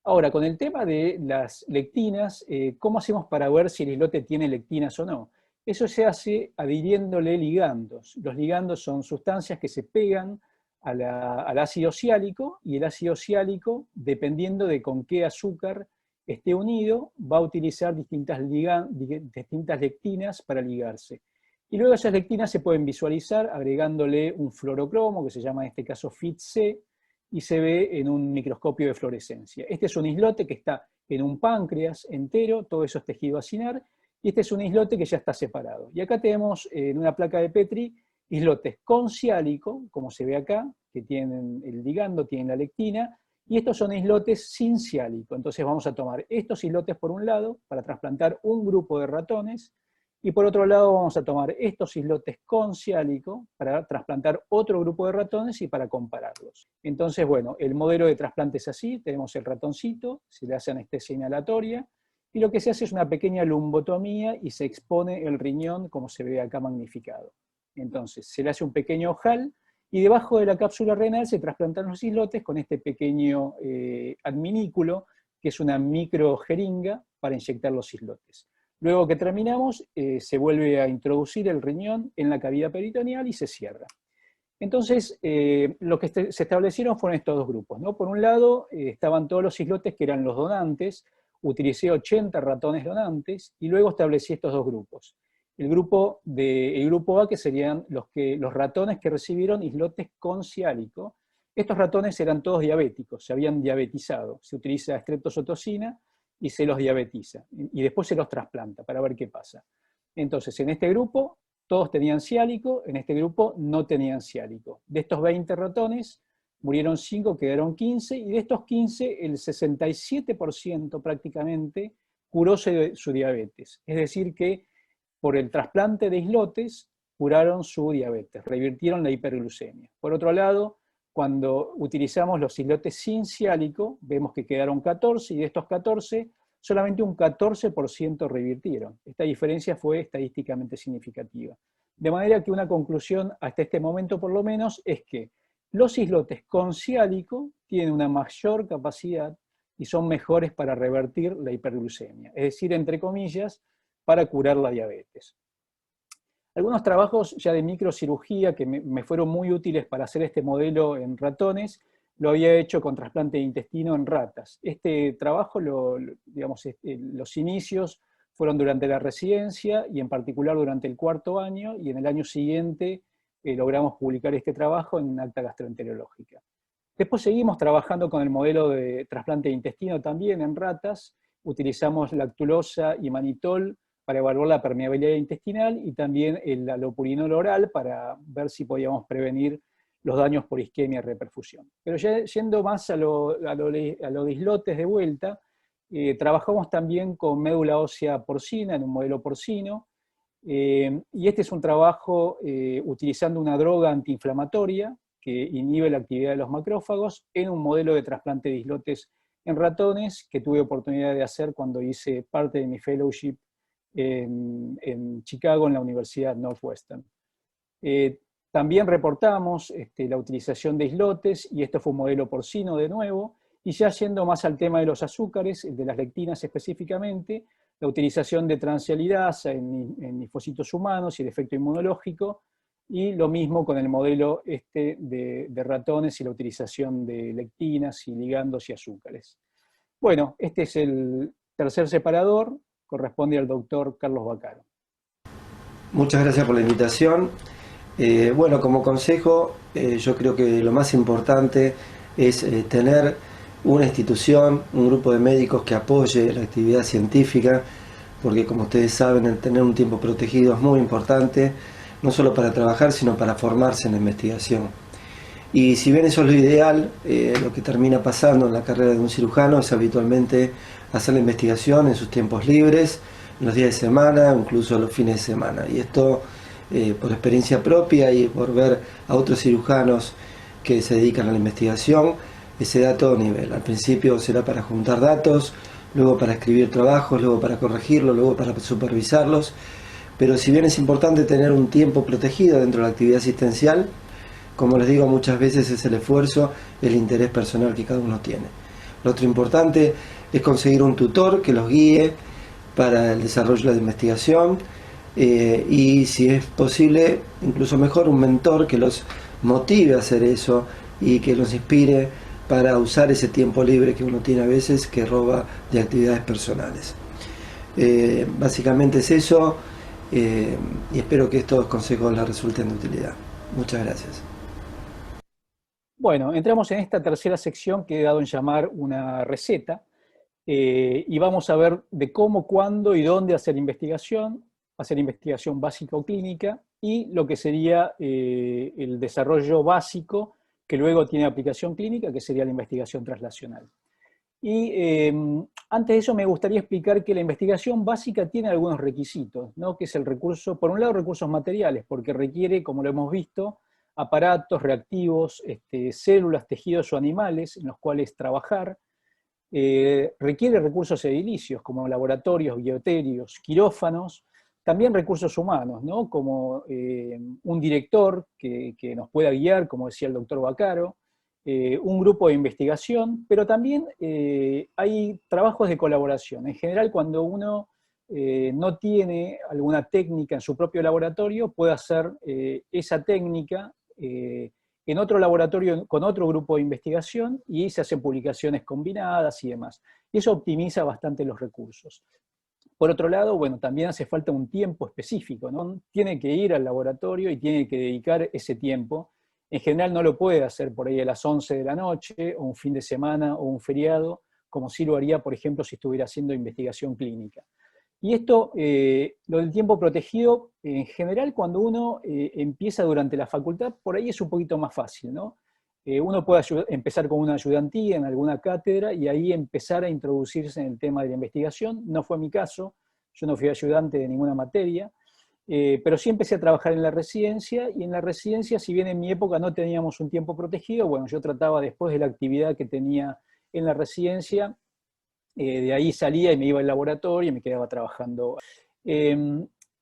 Ahora, con el tema de las lectinas, ¿cómo hacemos para ver si el islote tiene lectinas o no? Eso se hace adhiriéndole ligandos. Los ligandos son sustancias que se pegan al ácido ciálico, y el ácido ciálico, dependiendo de con qué azúcar esté unido, va a utilizar distintas lectinas para ligarse. Y luego esas lectinas se pueden visualizar agregándole un fluorocromo, que se llama en este caso FIT-C, y se ve en un microscopio de fluorescencia. Este es un islote que está en un páncreas entero, todo eso es tejido acinar, y este es un islote que ya está separado. Y acá tenemos en una placa de Petri islotes con ciálico, como se ve acá, que tienen el ligando, tienen la lectina, y estos son islotes sin ciálico. Entonces vamos a tomar estos islotes por un lado para trasplantar un grupo de ratones, Y por otro lado vamos a tomar estos islotes con ciálico para trasplantar otro grupo de ratones y para compararlos. Entonces, bueno, el modelo de trasplante es así, tenemos el ratoncito, se le hace anestesia inhalatoria, y lo que se hace es una pequeña lumbotomía y se expone el riñón como se ve acá magnificado. Entonces, se le hace un pequeño ojal, y debajo de la cápsula renal se trasplantan los islotes con este pequeño adminículo, que es una microjeringa para inyectar los islotes. Luego que terminamos, se vuelve a introducir el riñón en la cavidad peritoneal y se cierra. Entonces, lo que se establecieron fueron estos dos grupos, ¿no? Por un lado, estaban todos los islotes que eran los donantes, utilicé 80 ratones donantes, y luego establecí estos dos grupos. El grupo A, que serían los ratones que recibieron islotes con ciálico. Estos ratones eran todos diabéticos, se habían diabetizado. Se utiliza streptozotocina y se los diabetiza, y después se los trasplanta para ver qué pasa. Entonces, en este grupo todos tenían ciálico, en este grupo no tenían ciálico. De estos 20 ratones, murieron 5, quedaron 15, y de estos 15, el 67% prácticamente curó su diabetes. Es decir que por el trasplante de islotes curaron su diabetes, revirtieron la hiperglucemia. Por otro lado, cuando utilizamos los islotes sin ciálico, vemos que quedaron 14, y de estos 14, solamente un 14% revirtieron. Esta diferencia fue estadísticamente significativa. De manera que una conclusión, hasta este momento por lo menos, es que los islotes con ciálico tienen una mayor capacidad y son mejores para revertir la hiperglucemia. Es decir, entre comillas, para curar la diabetes. Algunos trabajos ya de microcirugía que me fueron muy útiles para hacer este modelo en ratones, lo había hecho con trasplante de intestino en ratas. Este trabajo, los inicios fueron durante la residencia y en particular durante el 4º año, y en el año siguiente logramos publicar este trabajo en un acta gastroenterológica. Después seguimos trabajando con el modelo de trasplante de intestino también en ratas, utilizamos lactulosa y manitol para evaluar la permeabilidad intestinal y también el allopurinol oral para ver si podíamos prevenir los daños por isquemia y reperfusión. Pero ya yendo más a lo de islotes de vuelta, trabajamos también con médula ósea porcina, en un modelo porcino, y este es un trabajo utilizando una droga antiinflamatoria que inhibe la actividad de los macrófagos en un modelo de trasplante de islotes en ratones que tuve oportunidad de hacer cuando hice parte de mi fellowship en Chicago, en la Universidad Northwestern. También reportamos la utilización de islotes, y esto fue un modelo porcino de nuevo, y ya yendo más al tema de los azúcares, de las lectinas específicamente, la utilización de transialidasa en linfocitos humanos y el efecto inmunológico, y lo mismo con el modelo de ratones y la utilización de lectinas y ligandos y azúcares. Bueno, este es el tercer separador, corresponde al doctor Carlos Vaccaro. Muchas gracias por la invitación. Bueno, como consejo, yo creo que lo más importante es tener una institución, un grupo de médicos que apoye la actividad científica, porque como ustedes saben, el tener un tiempo protegido es muy importante, no solo para trabajar, sino para formarse en la investigación. Y si bien eso es lo ideal, lo que termina pasando en la carrera de un cirujano es habitualmente hacer la investigación en sus tiempos libres, en los días de semana, incluso los fines de semana. Y esto, por experiencia propia y por ver a otros cirujanos que se dedican a la investigación, se da a todo nivel. Al principio será para juntar datos, luego para escribir trabajos, luego para corregirlos, luego para supervisarlos. Pero si bien es importante tener un tiempo protegido dentro de la actividad asistencial, como les digo, muchas veces es el esfuerzo, el interés personal que cada uno tiene. Lo otro importante es conseguir un tutor que los guíe para el desarrollo de la investigación y, si es posible, incluso mejor, un mentor que los motive a hacer eso y que los inspire para usar ese tiempo libre que uno tiene a veces, que roba de actividades personales. Básicamente es eso, y espero que estos consejos les resulten de utilidad. Muchas gracias. Bueno, entramos en esta tercera sección que he dado en llamar una receta, y vamos a ver de cómo, cuándo y dónde hacer investigación básica o clínica, y lo que sería el desarrollo básico que luego tiene aplicación clínica, que sería la investigación translacional. Y antes de eso me gustaría explicar que la investigación básica tiene algunos requisitos, ¿no? Que es el recurso, por un lado recursos materiales, porque requiere, como lo hemos visto, aparatos, reactivos, células, tejidos o animales en los cuales trabajar. Requiere recursos edilicios, como laboratorios, bioterios, quirófanos, también recursos humanos, ¿no? Como un director que nos pueda guiar, como decía el doctor Baccaro, un grupo de investigación, pero también hay trabajos de colaboración. En general, cuando uno no tiene alguna técnica en su propio laboratorio, puede hacer esa técnica en otro laboratorio con otro grupo de investigación y se hacen publicaciones combinadas y demás. Y eso optimiza bastante los recursos. Por otro lado, bueno, también hace falta un tiempo específico, ¿no? Tiene que ir al laboratorio y tiene que dedicar ese tiempo. En general no lo puede hacer por ahí a las 11 de la noche, o un fin de semana, o un feriado, como sí lo haría, por ejemplo, si estuviera haciendo investigación clínica. Y esto, lo del tiempo protegido, en general cuando uno empieza durante la facultad, por ahí es un poquito más fácil, ¿no? Uno puede empezar con una ayudantía en alguna cátedra y ahí empezar a introducirse en el tema de la investigación. No fue mi caso, yo no fui ayudante de ninguna materia, pero sí empecé a trabajar en la residencia, y en la residencia, si bien en mi época no teníamos un tiempo protegido, bueno, yo trataba después de la actividad que tenía en la residencia, de ahí salía y me iba al laboratorio y me quedaba trabajando.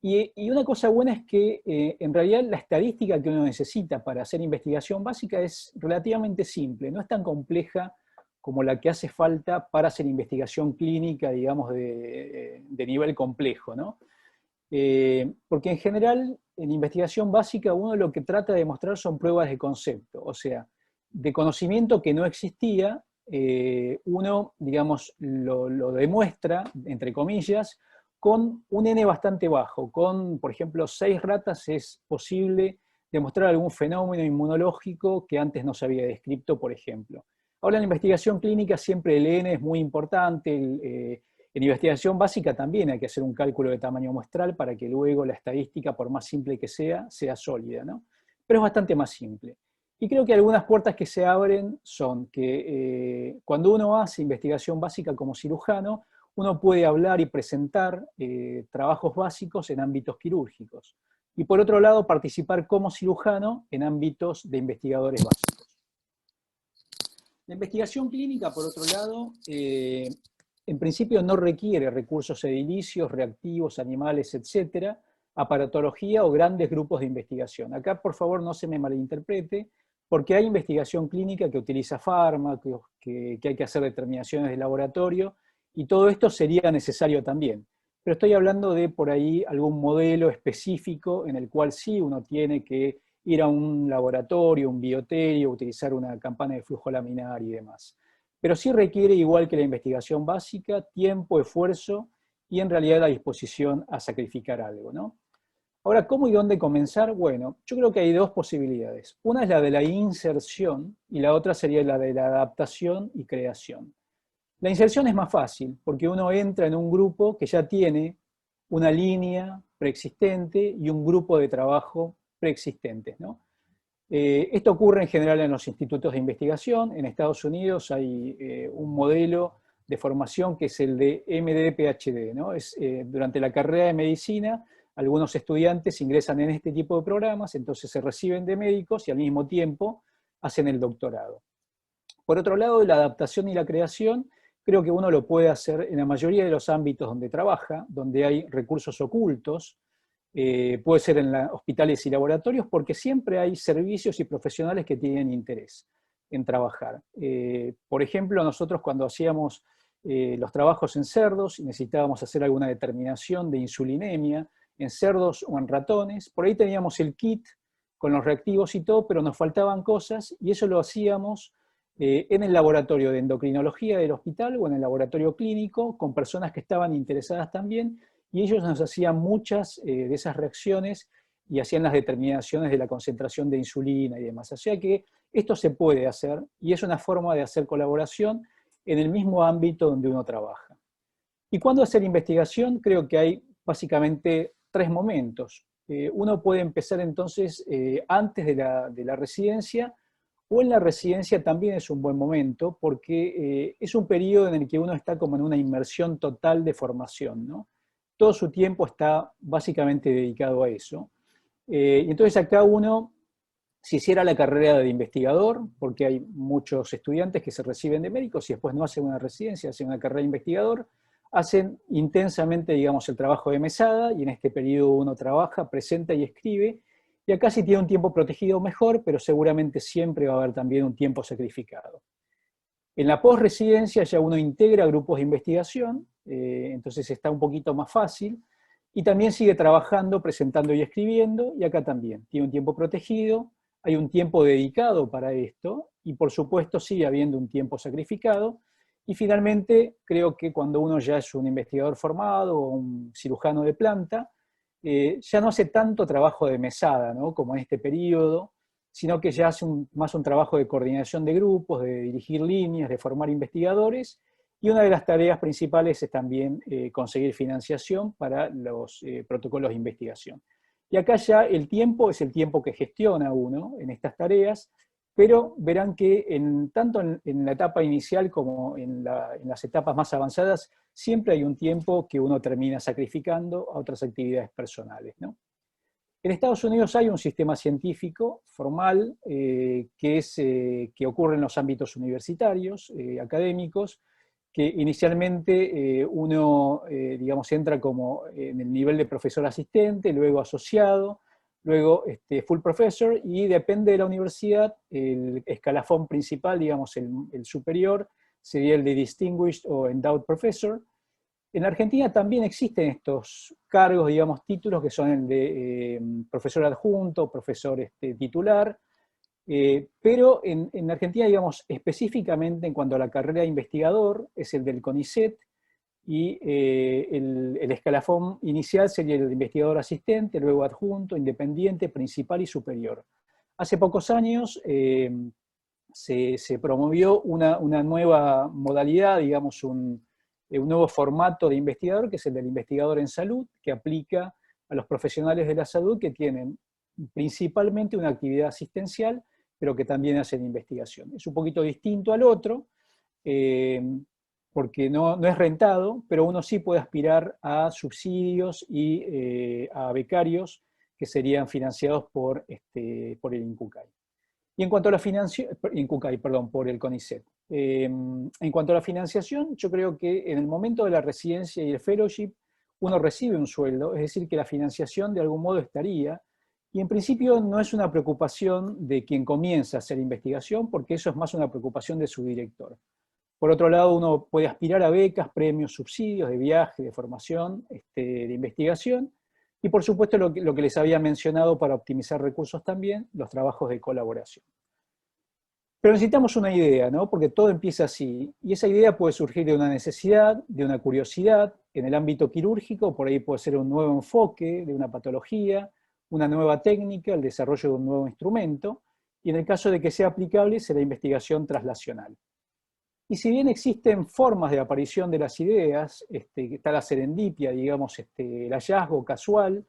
Y una cosa buena es que en realidad la estadística que uno necesita para hacer investigación básica es relativamente simple, no es tan compleja como la que hace falta para hacer investigación clínica, digamos, de nivel complejo, ¿no? Porque en general en investigación básica uno lo que trata de demostrar son pruebas de concepto, o sea, de conocimiento que no existía, uno, digamos, lo demuestra, entre comillas, con un N bastante bajo. Con, por ejemplo, 6 ratas es posible demostrar algún fenómeno inmunológico que antes no se había descrito, por ejemplo. Ahora en la investigación clínica siempre el N es muy importante. En investigación básica también hay que hacer un cálculo de tamaño muestral para que luego la estadística, por más simple que sea sólida, ¿no? Pero es bastante más simple. Y creo que algunas puertas que se abren son que cuando uno hace investigación básica como cirujano, uno puede hablar y presentar trabajos básicos en ámbitos quirúrgicos. Y por otro lado, participar como cirujano en ámbitos de investigadores básicos. La investigación clínica, por otro lado, en principio no requiere recursos edilicios, reactivos, animales, etcétera, aparatología o grandes grupos de investigación. Acá, por favor, no se me malinterprete, porque hay investigación clínica que utiliza fármacos, que hay que hacer determinaciones de laboratorio, y todo esto sería necesario también. Pero estoy hablando de por ahí algún modelo específico en el cual sí uno tiene que ir a un laboratorio, un bioterio, utilizar una campana de flujo laminar y demás. Pero sí requiere, igual que la investigación básica, tiempo, esfuerzo y en realidad la disposición a sacrificar algo, ¿no? Ahora, ¿cómo y dónde comenzar? Bueno, yo creo que hay 2 posibilidades. Una es la de la inserción y la otra sería la de la adaptación y creación. La inserción es más fácil porque uno entra en un grupo que ya tiene una línea preexistente y un grupo de trabajo preexistentes, ¿no? Esto ocurre en general en los institutos de investigación. En Estados Unidos hay un modelo de formación que es el de MD-PhD, ¿no? Durante la carrera de medicina, algunos estudiantes ingresan en este tipo de programas, entonces se reciben de médicos y al mismo tiempo hacen el doctorado. Por otro lado, la adaptación y la creación, creo que uno lo puede hacer en la mayoría de los ámbitos donde trabaja, donde hay recursos ocultos, puede ser en hospitales y laboratorios, porque siempre hay servicios y profesionales que tienen interés en trabajar. Por ejemplo, nosotros cuando hacíamos los trabajos en cerdos y necesitábamos hacer alguna determinación de insulinemia, en cerdos o en ratones, por ahí teníamos el kit con los reactivos y todo, pero nos faltaban cosas, y eso lo hacíamos en el laboratorio de endocrinología del hospital o en el laboratorio clínico, con personas que estaban interesadas también, y ellos nos hacían muchas de esas reacciones y hacían las determinaciones de la concentración de insulina y demás. O sea que esto se puede hacer, y es una forma de hacer colaboración en el mismo ámbito donde uno trabaja. ¿Y cuándo hacer investigación? Creo que hay básicamente 3 momentos. Uno puede empezar entonces antes de la residencia, o en la residencia también es un buen momento, porque es un periodo en el que uno está como en una inmersión total de formación, ¿no? Todo su tiempo está básicamente dedicado a eso. Y entonces acá uno, si hiciera la carrera de investigador, porque hay muchos estudiantes que se reciben de médicos y después no hacen una residencia, hacen una carrera de investigador, hacen intensamente, digamos, el trabajo de mesada, y en este periodo uno trabaja, presenta y escribe, y acá sí tiene un tiempo protegido mejor, pero seguramente siempre va a haber también un tiempo sacrificado. En la posresidencia ya uno integra grupos de investigación, entonces está un poquito más fácil, y también sigue trabajando, presentando y escribiendo, y acá también tiene un tiempo protegido, hay un tiempo dedicado para esto, y por supuesto sigue habiendo un tiempo sacrificado, y finalmente creo que cuando uno ya es un investigador formado o un cirujano de planta, ya no hace tanto trabajo de mesada, ¿no?, como en este periodo, sino que ya hace más un trabajo de coordinación de grupos, de dirigir líneas, de formar investigadores, y una de las tareas principales es también conseguir financiación para los protocolos de investigación. Y acá ya el tiempo es el tiempo que gestiona uno en estas tareas, pero verán que tanto en la etapa inicial como en las etapas más avanzadas, siempre hay un tiempo que uno termina sacrificando a otras actividades personales, ¿no? En Estados Unidos hay un sistema científico formal que ocurre en los ámbitos universitarios, académicos, que inicialmente uno, digamos, entra como en el nivel de profesor asistente, luego asociado, luego full professor, y depende de la universidad, el escalafón principal, digamos, el superior, sería el de distinguished o endowed professor. En Argentina también existen estos cargos, digamos, títulos que son el de profesor adjunto, profesor titular, pero en Argentina, digamos, específicamente en cuanto a la carrera de investigador, es el del CONICET, y el escalafón inicial sería el de investigador asistente, luego adjunto, independiente, principal y superior. Hace pocos años se promovió una nueva modalidad, digamos, un nuevo formato de investigador, que es el del investigador en salud, que aplica a los profesionales de la salud que tienen principalmente una actividad asistencial, pero que también hacen investigación. Es un poquito distinto al otro, porque no es rentado, pero uno sí puede aspirar a subsidios y a becarios que serían financiados por el INCUCAI. Y en cuanto a la financiación, por el CONICET. En cuanto a la financiación, yo creo que en el momento de la residencia y el fellowship, uno recibe un sueldo, es decir, que la financiación de algún modo estaría, y en principio no es una preocupación de quien comienza a hacer investigación, porque eso es más una preocupación de su director. Por otro lado, uno puede aspirar a becas, premios, subsidios de viaje, de formación, de investigación, y por supuesto lo que les había mencionado para optimizar recursos también, los trabajos de colaboración. Pero necesitamos una idea, ¿no? Porque todo empieza así, y esa idea puede surgir de una necesidad, de una curiosidad. En el ámbito quirúrgico, por ahí puede ser un nuevo enfoque de una patología, una nueva técnica, el desarrollo de un nuevo instrumento, y en el caso de que sea aplicable, será investigación translacional. Y si bien existen formas de aparición de las ideas, está la serendipia, digamos, el hallazgo casual,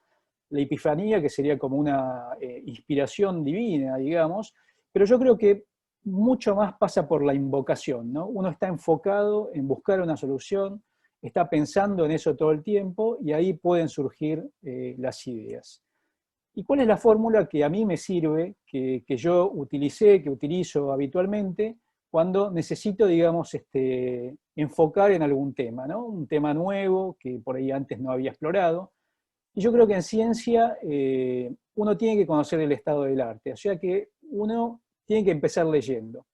la epifanía, que sería como una inspiración divina, digamos, pero yo creo que mucho más pasa por la invocación, ¿no? Uno está enfocado en buscar una solución, está pensando en eso todo el tiempo, y ahí pueden surgir las ideas. ¿Y cuál es la fórmula que a mí me sirve, que yo utilicé, que utilizo habitualmente, cuando necesito, digamos, enfocar en algún tema, ¿no? Un tema nuevo que por ahí antes no había explorado? Y yo creo que en ciencia uno tiene que conocer el estado del arte, o sea que uno tiene que empezar leyendo.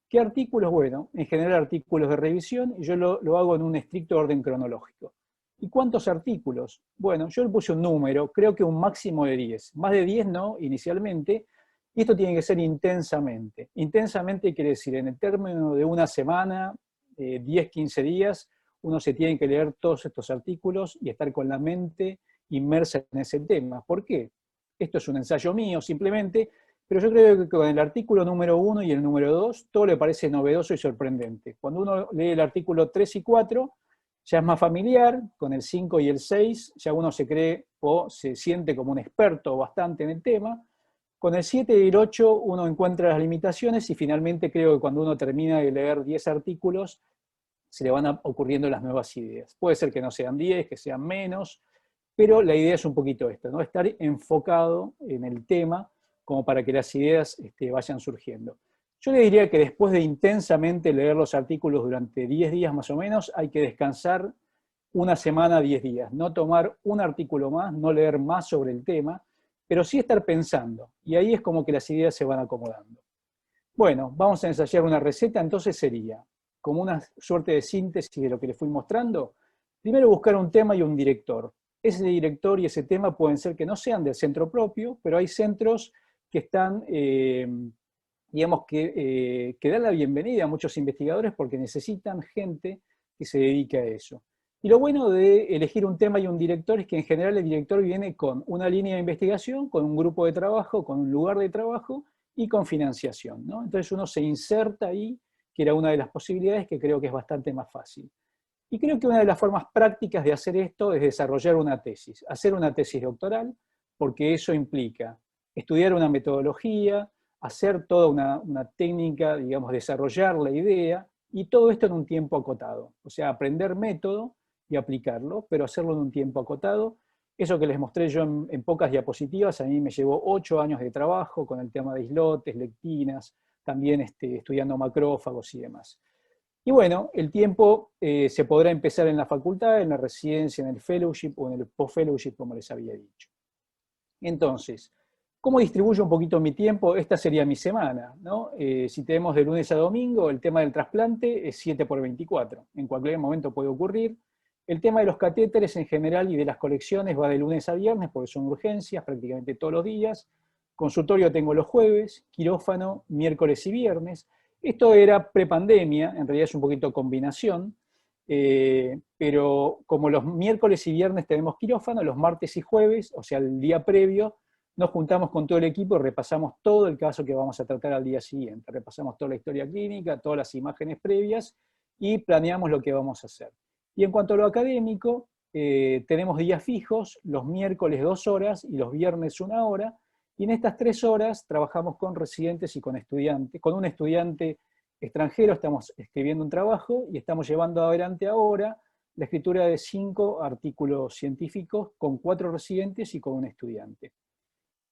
¿Qué artículos? Bueno, en general artículos de revisión, y yo lo hago en un estricto orden cronológico. ¿Y cuántos artículos? Bueno, yo le puse un número, creo que un máximo de 10. Más de 10 no, inicialmente, y esto tiene que ser intensamente. Intensamente quiere decir, en el término de una semana, 10, 15 días, uno se tiene que leer todos estos artículos y estar con la mente inmersa en ese tema. ¿Por qué? Esto es un ensayo mío, simplemente, pero yo creo que con el artículo número 1 y el número 2, todo le parece novedoso y sorprendente. Cuando uno lee el artículo 3 y 4, ya es más familiar, con el 5 y el 6, ya uno se cree o se siente como un experto bastante en el tema, Con el 7 y el 8 uno encuentra las limitaciones y finalmente creo que cuando uno termina de leer 10 artículos, se le van ocurriendo las nuevas ideas. Puede ser que no sean 10, que sean menos, pero la idea es un poquito esto, ¿no? Estar enfocado en el tema como para que las ideas vayan surgiendo. Yo le diría que después de intensamente leer los artículos durante 10 días más o menos, hay que descansar una semana, 10 días. No tomar un artículo más, no leer más sobre el tema, pero sí estar pensando. Y ahí es como que las ideas se van acomodando. Bueno, vamos a ensayar una receta, entonces sería, como una suerte de síntesis de lo que les fui mostrando, primero buscar un tema y un director. Ese director y ese tema pueden ser que no sean del centro propio, pero hay centros que están, digamos, que dan la bienvenida a muchos investigadores porque necesitan gente que se dedique a eso. Y lo bueno de elegir un tema y un director es que en general el director viene con una línea de investigación, con un grupo de trabajo, con un lugar de trabajo y con financiación, ¿no? Entonces uno se inserta ahí, que era una de las posibilidades que creo que es bastante más fácil. Y creo que una de las formas prácticas de hacer esto es desarrollar una tesis, hacer una tesis doctoral, porque eso implica estudiar una metodología, hacer toda una técnica, digamos, desarrollar la idea, y todo esto en un tiempo acotado. O sea, aprender método y aplicarlo, pero hacerlo en un tiempo acotado. Eso que les mostré yo en pocas diapositivas, a mí me llevó 8 años de trabajo con el tema de islotes, lectinas, también estudiando macrófagos y demás. Y bueno, el tiempo se podrá empezar en la facultad, en la residencia, en el fellowship o en el post-fellowship, como les había dicho. Entonces, ¿cómo distribuyo un poquito mi tiempo? Esta sería mi semana, ¿no? Si tenemos de lunes a domingo, el tema del trasplante es 7 por 24. En cualquier momento puede ocurrir. El tema de los catéteres en general y de las colecciones va de lunes a viernes, porque son urgencias prácticamente todos los días. Consultorio tengo los jueves, quirófano miércoles y viernes. Esto era prepandemia, en realidad es un poquito combinación, pero como los miércoles y viernes tenemos quirófano, los martes y jueves, o sea, el día previo, nos juntamos con todo el equipo y repasamos todo el caso que vamos a tratar al día siguiente. Repasamos toda la historia clínica, todas las imágenes previas y planeamos lo que vamos a hacer. Y en cuanto a lo académico, tenemos días fijos, los miércoles 2 horas y los viernes 1 hora, y en estas 3 horas trabajamos con residentes y con estudiantes. Con un estudiante extranjero estamos escribiendo un trabajo y estamos llevando adelante ahora la escritura de 5 artículos científicos con 4 residentes y con un estudiante.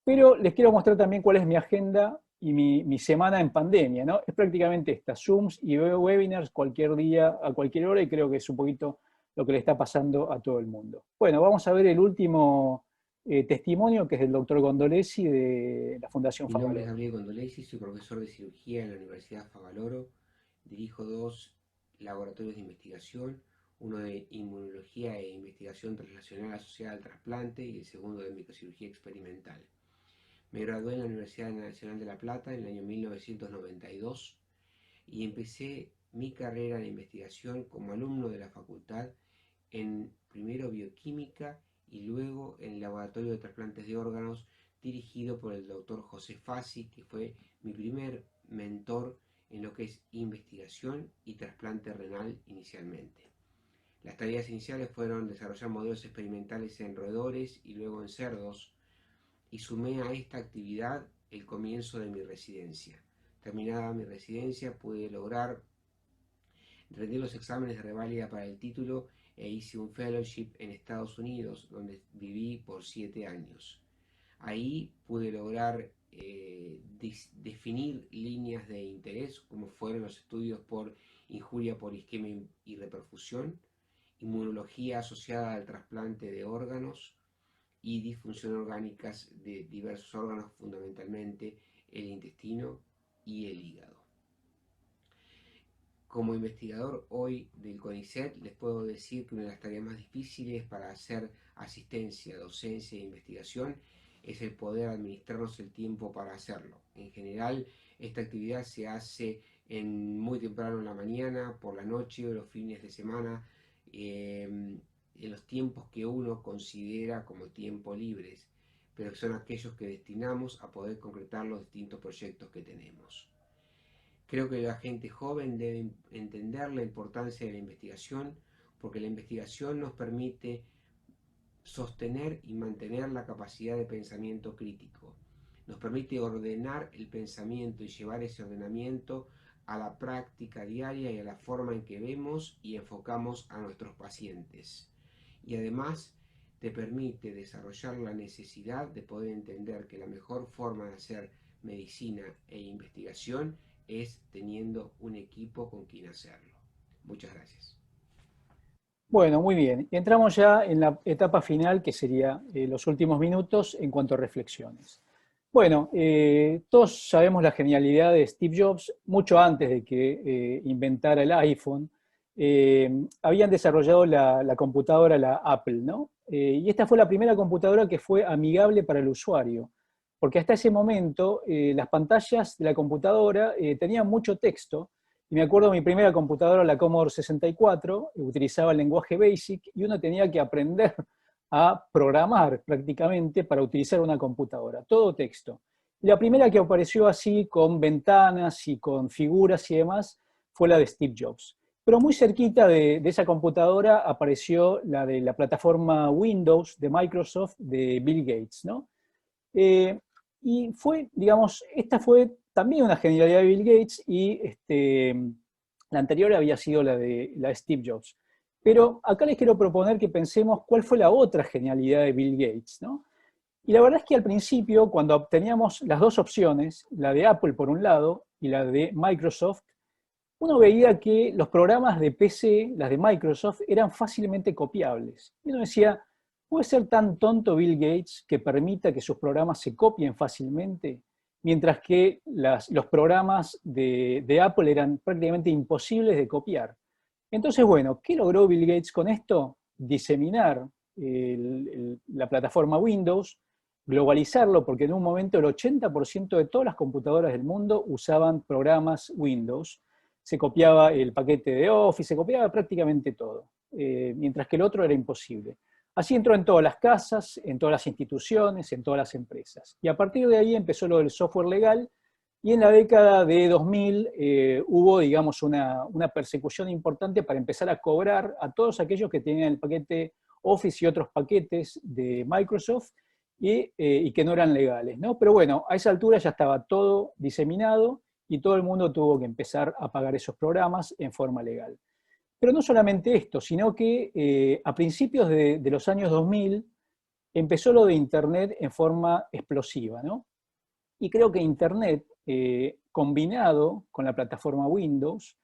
Pero les quiero mostrar también cuál es mi agenda y mi semana en pandemia, ¿no? Es prácticamente esta, Zooms y webinars cualquier día, a cualquier hora, y creo que es un poquito lo que le está pasando a todo el mundo. Bueno, vamos a ver el último testimonio, que es del doctor Gondolesi de la Fundación Mi nombre es Favaloro. Gabriel Gondolesi, soy profesor de cirugía en la Universidad Favaloro, dirijo 2 laboratorios de investigación, uno de inmunología e investigación translacional asociada al trasplante y el segundo de microcirugía experimental. Me gradué en la Universidad Nacional de La Plata en el año 1992 y empecé mi carrera en investigación como alumno de la facultad en primero bioquímica y luego en el laboratorio de trasplantes de órganos dirigido por el doctor José Fassi, que fue mi primer mentor en lo que es investigación y trasplante renal inicialmente. Las tareas iniciales fueron desarrollar modelos experimentales en roedores y luego en cerdos, y sumé a esta actividad el comienzo de mi residencia. Terminada mi residencia pude lograr rendir los exámenes de reválida para el título e hice un fellowship en Estados Unidos, donde viví por 7 años. Ahí pude lograr definir líneas de interés, como fueron los estudios por injuria por isquemia y reperfusión, inmunología asociada al trasplante de órganos y disfunción orgánicas de diversos órganos, fundamentalmente el intestino y el hígado. Como investigador hoy del CONICET, les puedo decir que una de las tareas más difíciles para hacer asistencia, docencia e investigación es el poder administrarnos el tiempo para hacerlo. En general, esta actividad se hace muy temprano en la mañana, por la noche o los fines de semana, en los tiempos que uno considera como tiempo libres, pero que son aquellos que destinamos a poder concretar los distintos proyectos que tenemos. Creo que la gente joven debe entender la importancia de la investigación, porque la investigación nos permite sostener y mantener la capacidad de pensamiento crítico. Nos permite ordenar el pensamiento y llevar ese ordenamiento a la práctica diaria y a la forma en que vemos y enfocamos a nuestros pacientes. Y además te permite desarrollar la necesidad de poder entender que la mejor forma de hacer medicina e investigación es teniendo un equipo con quien hacerlo. Muchas gracias. Bueno, muy bien. Entramos ya en la etapa final, que sería los últimos minutos en cuanto a reflexiones. Bueno, todos sabemos la genialidad de Steve Jobs. Mucho antes de que inventara el iPhone, habían desarrollado la computadora, la Apple, ¿no? Y esta fue la primera computadora que fue amigable para el usuario, porque hasta ese momento las pantallas de la computadora tenían mucho texto. Y me acuerdo mi primera computadora, la Commodore 64, utilizaba el lenguaje BASIC y uno tenía que aprender a programar prácticamente para utilizar una computadora, todo texto. Y la primera que apareció así, con ventanas y con figuras y demás, fue la de Steve Jobs. Pero muy cerquita de esa computadora apareció la de la plataforma Windows de Microsoft, de Bill Gates, ¿no? Y fue, digamos, esta fue también una genialidad de Bill Gates y la anterior había sido la de Steve Jobs. Pero acá les quiero proponer que pensemos cuál fue la otra genialidad de Bill Gates, ¿no? Y la verdad es que al principio, cuando obteníamos las dos opciones, la de Apple por un lado y la de Microsoft, uno veía que los programas de PC, las de Microsoft, eran fácilmente copiables. Y uno decía, ¿puede ser tan tonto Bill Gates que permita que sus programas se copien fácilmente? Mientras que los programas de Apple eran prácticamente imposibles de copiar. Entonces, bueno, ¿qué logró Bill Gates con esto? Diseminar la plataforma Windows, globalizarlo, porque en un momento el 80% de todas las computadoras del mundo usaban programas Windows. Se copiaba el paquete de Office, se copiaba prácticamente todo, mientras que el otro era imposible. Así entró en todas las casas, en todas las instituciones, en todas las empresas. Y a partir de ahí empezó lo del software legal, y en la década de 2000 hubo, digamos, una persecución importante para empezar a cobrar a todos aquellos que tenían el paquete Office y otros paquetes de Microsoft y que no eran legales, ¿no? Pero bueno, a esa altura ya estaba todo diseminado y todo el mundo tuvo que empezar a pagar esos programas en forma legal. Pero no solamente esto, sino que a principios de los años 2000 empezó lo de Internet en forma explosiva, ¿no? Y creo que Internet, combinado con la plataforma Windows,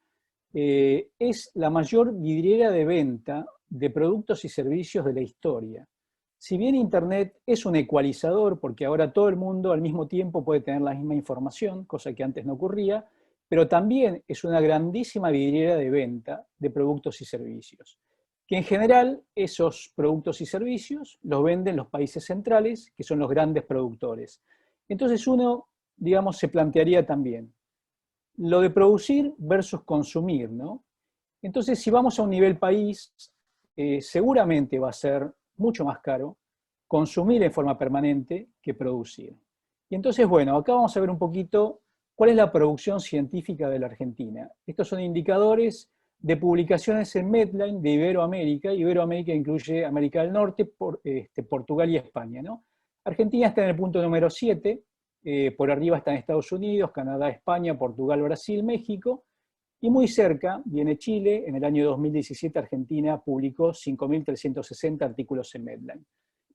es la mayor vidriera de venta de productos y servicios de la historia. Si bien Internet es un ecualizador, porque ahora todo el mundo al mismo tiempo puede tener la misma información, cosa que antes no ocurría, pero también es una grandísima vidriera de venta de productos y servicios, que en general esos productos y servicios los venden los países centrales, que son los grandes productores. Entonces uno, digamos, se plantearía también lo de producir versus consumir, ¿no? Entonces, si vamos a un nivel país, seguramente va a ser mucho más caro consumir en forma permanente que producir. Y entonces, bueno, acá vamos a ver un poquito cuál es la producción científica de la Argentina. Estos son indicadores de publicaciones en Medline de Iberoamérica. Iberoamérica incluye América del Norte, Portugal y España, ¿no? Argentina está en el punto número 7, por arriba están Estados Unidos, Canadá, España, Portugal, Brasil, México, y muy cerca viene Chile. En el año 2017 Argentina publicó 5.360 artículos en Medline.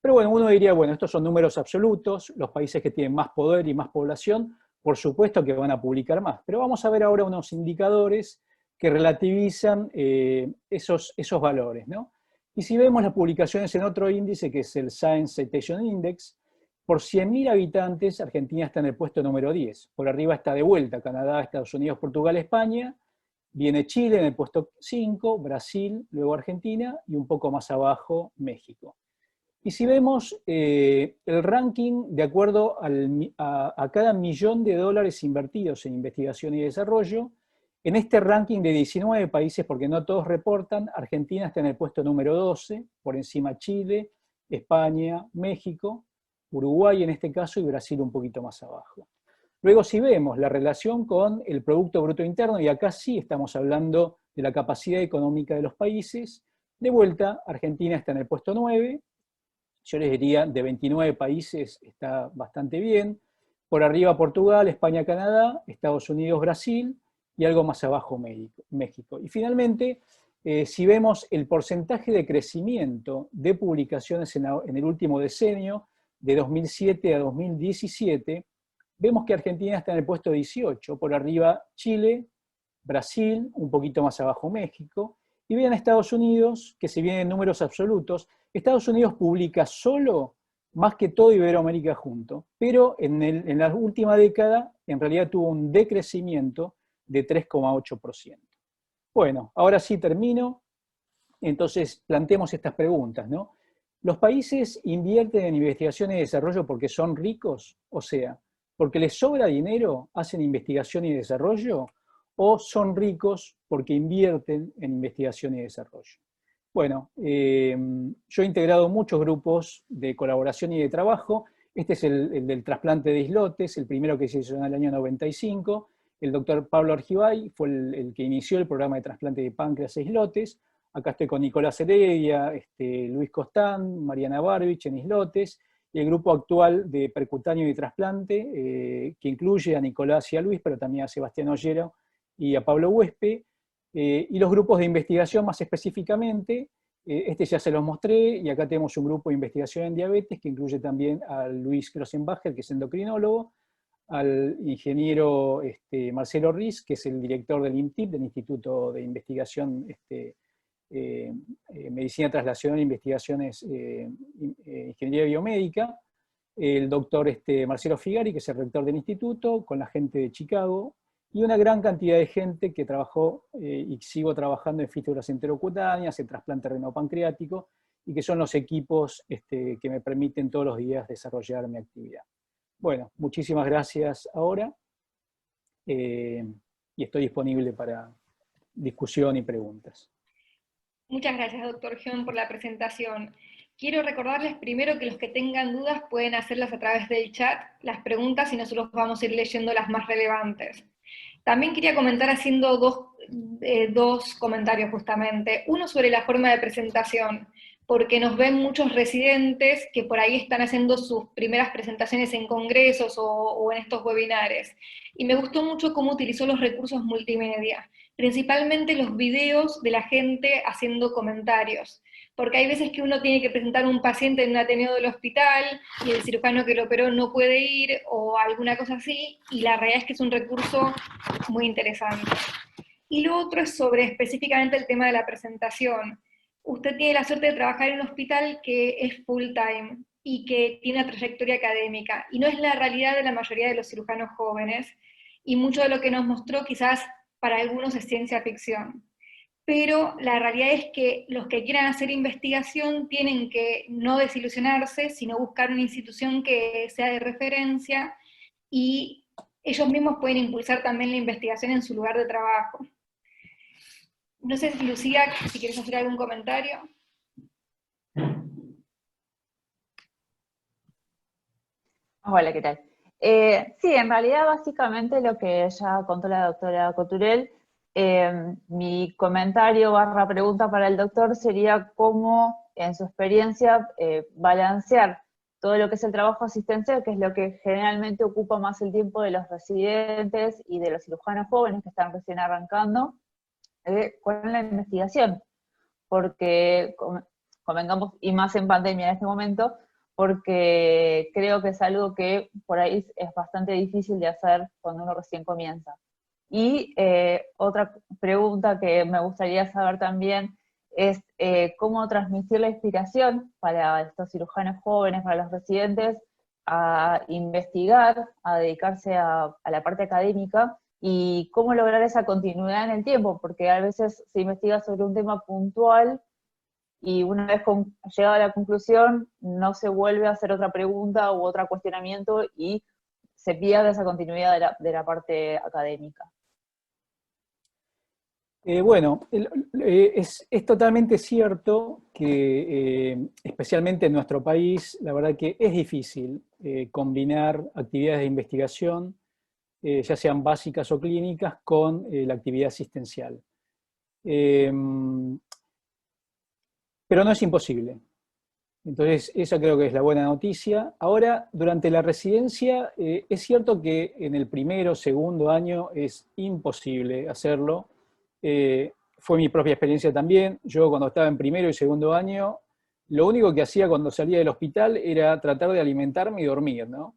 Pero bueno, uno diría, bueno, estos son números absolutos, los países que tienen más poder y más población, por supuesto que van a publicar más, pero vamos a ver ahora unos indicadores que relativizan esos valores, ¿no? Y si vemos las publicaciones en otro índice, que es el Science Citation Index, por 100.000 habitantes, Argentina está en el puesto número 10. Por arriba está de vuelta Canadá, Estados Unidos, Portugal, España. Viene Chile en el puesto 5, Brasil, luego Argentina, y un poco más abajo México. Y si vemos el ranking de acuerdo a cada $1.000.000 invertidos en investigación y desarrollo, en este ranking de 19 países, porque no todos reportan, Argentina está en el puesto número 12, por encima Chile, España, México, Uruguay en este caso y Brasil un poquito más abajo. Luego si vemos la relación con el Producto Bruto Interno, y acá sí estamos hablando de la capacidad económica de los países, de vuelta Argentina está en el puesto 9, yo les diría de 29 países está bastante bien, por arriba Portugal, España, Canadá, Estados Unidos, Brasil, y algo más abajo México. Y finalmente, si vemos el porcentaje de crecimiento de publicaciones en el último decenio, de 2007 a 2017, vemos que Argentina está en el puesto 18, por arriba Chile, Brasil, un poquito más abajo México, y vean Estados Unidos, que si bien en números absolutos, Estados Unidos publica solo más que todo Iberoamérica junto, pero en la última década en realidad tuvo un decrecimiento de 3,8%. Bueno, ahora sí termino, entonces planteemos estas preguntas, ¿no? ¿Los países invierten en investigación y desarrollo porque son ricos? O sea, ¿porque les sobra dinero hacen investigación y desarrollo? ¿O son ricos porque invierten en investigación y desarrollo? Bueno, yo he integrado muchos grupos de colaboración y de trabajo. Este es el del trasplante de islotes, el primero que se hizo en el año 95. El doctor Pablo Argibay fue el que inició el programa de trasplante de páncreas e islotes. Acá estoy con Nicolás Heredia, Luis Costán, Mariana Barbich en islotes, y el grupo actual de percutáneo y trasplante, que incluye a Nicolás y a Luis, pero también a Sebastián Ollero y a Pablo Huespe, y los grupos de investigación más específicamente, este ya se los mostré, y acá tenemos un grupo de investigación en diabetes que incluye también a Luis Grossenbacher, que es endocrinólogo, al ingeniero Marcelo Riz, que es el director del INTIP, del Instituto de Investigación Medicina Translacional e Investigaciones Ingeniería Biomédica, el doctor Marcelo Figari, que es el rector del instituto, con la gente de Chicago, y una gran cantidad de gente que trabajó y sigo trabajando en fístulas enterocutáneas, en trasplante renal-pancreático, y que son los equipos que me permiten todos los días desarrollar mi actividad. Bueno, muchísimas gracias ahora, y estoy disponible para discusión y preguntas. Muchas gracias, doctor Gion, por la presentación. Quiero recordarles primero que los que tengan dudas pueden hacerlas a través del chat, las preguntas, y nosotros vamos a ir leyendo las más relevantes. También quería comentar haciendo dos comentarios justamente. Uno sobre la forma de presentación, porque nos ven muchos residentes que por ahí están haciendo sus primeras presentaciones en congresos o en estos webinares. Y me gustó mucho cómo utilizó los recursos multimedia, principalmente los videos de la gente haciendo comentarios. Porque hay veces que uno tiene que presentar a un paciente en un ateneo del hospital y el cirujano que lo operó no puede ir o alguna cosa así, y la realidad es que es un recurso muy interesante. Y lo otro es sobre específicamente el tema de la presentación. Usted tiene la suerte de trabajar en un hospital que es full time y que tiene una trayectoria académica, y no es la realidad de la mayoría de los cirujanos jóvenes, y mucho de lo que nos mostró quizás para algunos es ciencia ficción. Pero la realidad es que los que quieran hacer investigación tienen que no desilusionarse, sino buscar una institución que sea de referencia, y ellos mismos pueden impulsar también la investigación en su lugar de trabajo. No sé, Lucía, si quieres hacer algún comentario. Hola, ¿qué tal? Sí, en realidad básicamente lo que ya contó la doctora Coturel, mi comentario / pregunta para el doctor sería cómo, en su experiencia, balancear todo lo que es el trabajo asistencial, que es lo que generalmente ocupa más el tiempo de los residentes y de los cirujanos jóvenes que están recién arrancando, con la investigación, porque, convengamos, y más en pandemia en este momento, porque creo que es algo que por ahí es bastante difícil de hacer cuando uno recién comienza. Y otra pregunta que me gustaría saber también es cómo transmitir la inspiración para estos cirujanos jóvenes, para los residentes, a investigar, a dedicarse a la parte académica, y cómo lograr esa continuidad en el tiempo, porque a veces se investiga sobre un tema puntual y una vez llegada a la conclusión no se vuelve a hacer otra pregunta u otro cuestionamiento y se pierde esa continuidad de la parte académica. Bueno, es totalmente cierto que, especialmente en nuestro país, la verdad que es difícil combinar actividades de investigación, ya sean básicas o clínicas, con la actividad asistencial. Pero no es imposible. Entonces, esa creo que es la buena noticia. Ahora, durante la residencia, es cierto que en el primero o segundo año es imposible hacerlo. Fue mi propia experiencia también. Yo cuando estaba en primero y segundo año, lo único que hacía cuando salía del hospital era tratar de alimentarme y dormir, ¿no?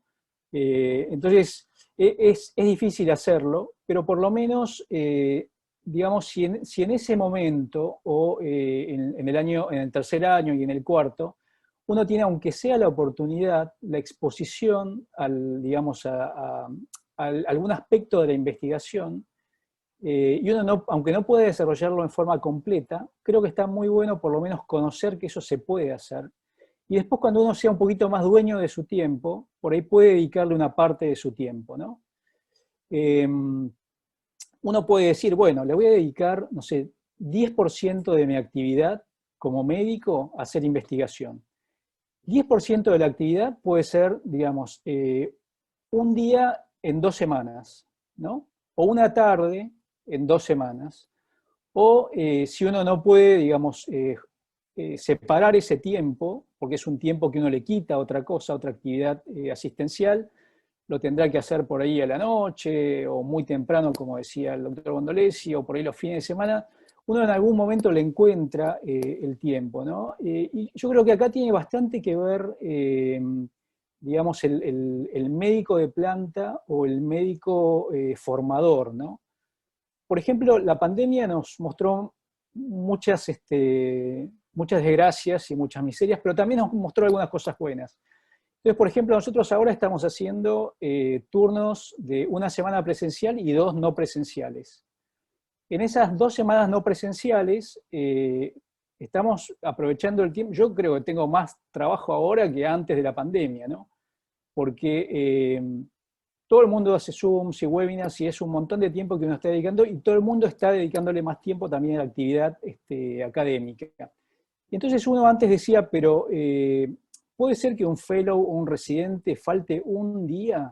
Entonces, es difícil hacerlo, pero por lo menos, digamos, si en ese momento, o en el tercer año y en el cuarto, uno tiene, aunque sea la oportunidad, la exposición digamos, a algún aspecto de la investigación, y uno, aunque no puede desarrollarlo en forma completa, creo que está muy bueno por lo menos conocer que eso se puede hacer. Y después, cuando uno sea un poquito más dueño de su tiempo, por ahí puede dedicarle una parte de su tiempo, ¿no? Uno puede decir, bueno, le voy a dedicar, no sé, 10% de mi actividad como médico a hacer investigación. 10% de la actividad puede ser, digamos, un día en 2 semanas, ¿no? O una tarde en 2 semanas. O si uno no puede, digamos, separar ese tiempo, porque es un tiempo que uno le quita a otra cosa, a otra actividad asistencial, lo tendrá que hacer por ahí a la noche, o muy temprano, como decía el doctor Bondolesi, o por ahí los fines de semana. Uno en algún momento le encuentra el tiempo, ¿no? Y yo creo que acá tiene bastante que ver, digamos, el médico de planta o el médico formador, ¿no? Por ejemplo, la pandemia nos mostró muchas desgracias y muchas miserias, pero también nos mostró algunas cosas buenas. Entonces, por ejemplo, nosotros ahora estamos haciendo turnos de 1 semana presencial y 2 no presenciales. En esas 2 semanas no presenciales, estamos aprovechando el tiempo. Yo creo que tengo más trabajo ahora que antes de la pandemia, ¿no? Porque todo el mundo hace Zooms y webinars y es un montón de tiempo que uno está dedicando, y todo el mundo está dedicándole más tiempo también a la actividad académica. Y entonces uno antes decía, pero ¿puede ser que un fellow o un residente falte un día?